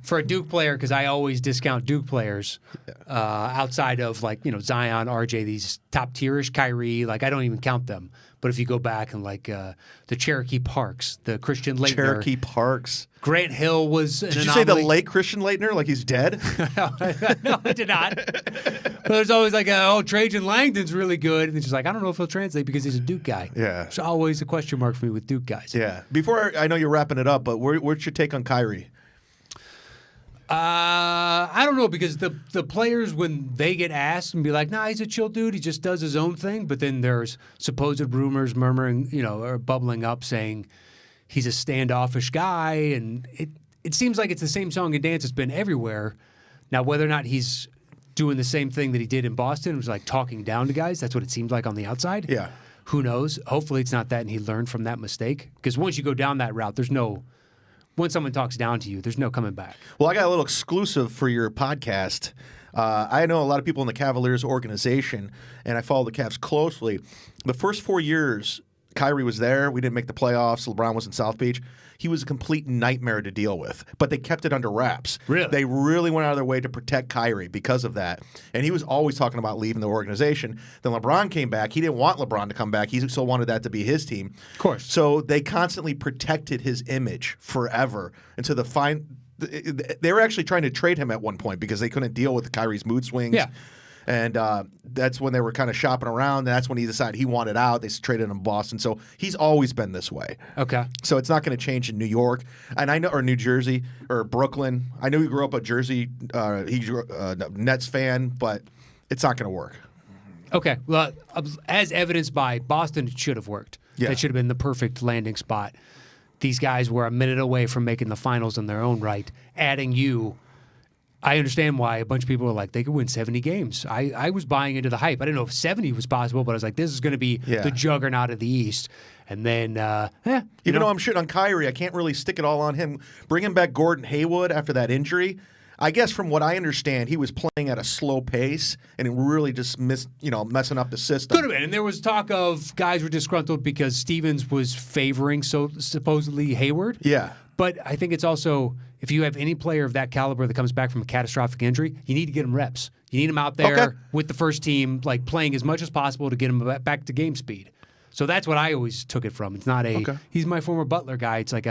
Speaker 1: For a Duke player, because I always discount Duke players outside of Zion, RJ, these top tierish, Kyrie, I don't even count them. But if you go back and the Cherokee Parks, the Christian Laettner.
Speaker 2: Cherokee Parks.
Speaker 1: Grant Hill was an
Speaker 2: Did you
Speaker 1: anomaly.
Speaker 2: say the late Christian Laettner like he's dead?
Speaker 1: No, I did not. But there's always Trajan Langdon's really good. And it's just I don't know if he'll translate because he's a Duke guy.
Speaker 2: Yeah.
Speaker 1: It's always a question mark for me with Duke guys.
Speaker 2: Yeah. Before, I know you're wrapping it up, but what's your take on Kyrie?
Speaker 1: I don't know, because the players, when they get asked and be like, nah, he's a chill dude, he just does his own thing, but then there's supposed rumors murmuring, or bubbling up saying he's a standoffish guy, and it seems like it's the same song and dance it's been everywhere. Now, whether or not he's doing the same thing that he did in Boston, was talking down to guys, that's what it seemed like on the outside.
Speaker 2: Yeah.
Speaker 1: Who knows? Hopefully it's not that and he learned from that mistake, because once you go down that route, when someone talks down to you, there's no coming back.
Speaker 2: Well, I got a little exclusive for your podcast. I know a lot of people in the Cavaliers organization, and I follow the Cavs closely. The first 4 years, Kyrie was there. We didn't make the playoffs. LeBron was in South Beach. He was a complete nightmare to deal with, but they kept it under wraps.
Speaker 1: Really?
Speaker 2: They really went out of their way to protect Kyrie because of that. And he was always talking about leaving the organization. Then LeBron came back. He didn't want LeBron to come back. He still wanted that to be his team.
Speaker 1: Of course.
Speaker 2: So they constantly protected his image forever until they were actually trying to trade him at one point because they couldn't deal with Kyrie's mood swings.
Speaker 1: Yeah.
Speaker 2: And that's when they were kind of shopping around. And that's when he decided he wanted out. They traded him in Boston. So he's always been this way.
Speaker 1: Okay.
Speaker 2: So it's not going to change in New York, and I know, or New Jersey, or Brooklyn. I know he grew up a Jersey, Nets fan, but it's not going to work.
Speaker 1: Okay. Well, as evidenced by Boston, it should have worked.
Speaker 2: Yeah.
Speaker 1: That should have been the perfect landing spot. These guys were a minute away from making the finals in their own right. Adding you, I understand why a bunch of people were like, they could win 70 games. I was buying into the hype. I didn't know if 70 was possible, but I was like, this is going to be the juggernaut of the East. And then,
Speaker 2: Even though I'm shitting on Kyrie, I can't really stick it all on him. Bringing back Gordon Hayward after that injury, I guess from what I understand, he was playing at a slow pace and it really just messing up the system.
Speaker 1: Could have been. And there was talk of guys were disgruntled because Stevens was favoring supposedly Hayward.
Speaker 2: Yeah.
Speaker 1: But I think it's also, if you have any player of that caliber that comes back from a catastrophic injury, you need to get him reps. You need him out there with the first team, like playing as much as possible to get him back to game speed. So that's what I always took it from. It's not he's my former Butler guy. It's like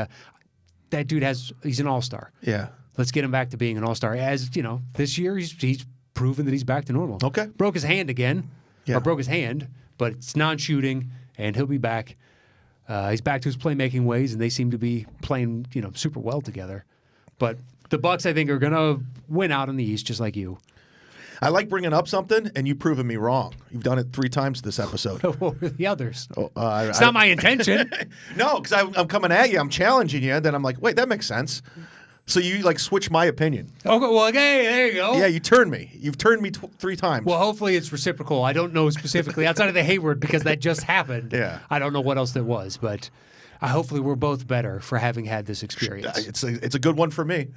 Speaker 1: that dude he's an all-star.
Speaker 2: Yeah.
Speaker 1: Let's get him back to being an all-star. As, this year he's proven that he's back to normal.
Speaker 2: Okay.
Speaker 1: Broke his hand again.
Speaker 2: Yeah.
Speaker 1: Or broke his hand, but it's non-shooting, and he'll be back. He's back to his playmaking ways, and they seem to be playing, super well together. But the Bucks, I think, are going to win out in the East, just like you.
Speaker 2: I like bringing up something, and you've proven me wrong. You've done it 3 times this episode.
Speaker 1: What were the others?
Speaker 2: It's
Speaker 1: not my intention.
Speaker 2: No, because I'm coming at you. I'm challenging you. Then I'm like, wait, that makes sense. So you switch my opinion.
Speaker 1: Okay, well, okay, there you go.
Speaker 2: Yeah, you turned me. You've turned me 3 times.
Speaker 1: Well, hopefully it's reciprocal. I don't know specifically outside of the Hayward because that just happened.
Speaker 2: Yeah.
Speaker 1: I don't know what else there was, but hopefully we're both better for having had this experience.
Speaker 2: It's a good one for me.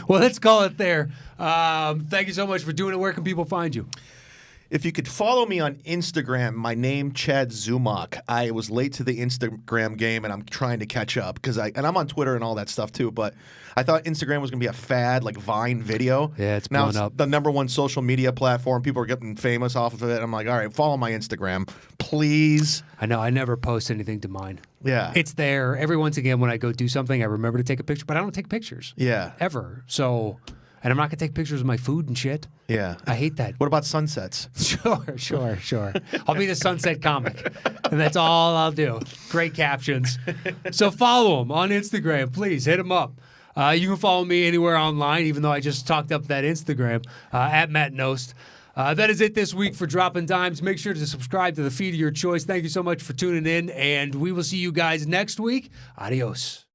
Speaker 1: Well, let's call it there. Thank you so much for doing it. Where can people find you?
Speaker 2: If you could follow me on Instagram, my name Chad Zumock. I was late to the Instagram game, and I'm trying to catch up and I'm on Twitter and all that stuff too. But I thought Instagram was going to be a fad, like Vine video.
Speaker 1: Yeah, it's
Speaker 2: now
Speaker 1: blown up.
Speaker 2: The #1 social media platform. People are getting famous off of it. I'm like, all right, follow my Instagram, please.
Speaker 1: I know. I never post anything to mine.
Speaker 2: Yeah,
Speaker 1: it's there every once again when I go do something. I remember to take a picture, but I don't take pictures.
Speaker 2: Yeah,
Speaker 1: ever. So. And I'm not going to take pictures of my food and shit.
Speaker 2: Yeah.
Speaker 1: I hate that.
Speaker 2: What about sunsets?
Speaker 1: Sure. I'll be the sunset comic. And that's all I'll do. Great captions. So follow him on Instagram. Please hit him up. You can follow me anywhere online, even though I just talked up that Instagram, at Matt Nost. That is it this week for Dropping Dimes. Make sure to subscribe to the feed of your choice. Thank you so much for tuning in, and we will see you guys next week. Adios.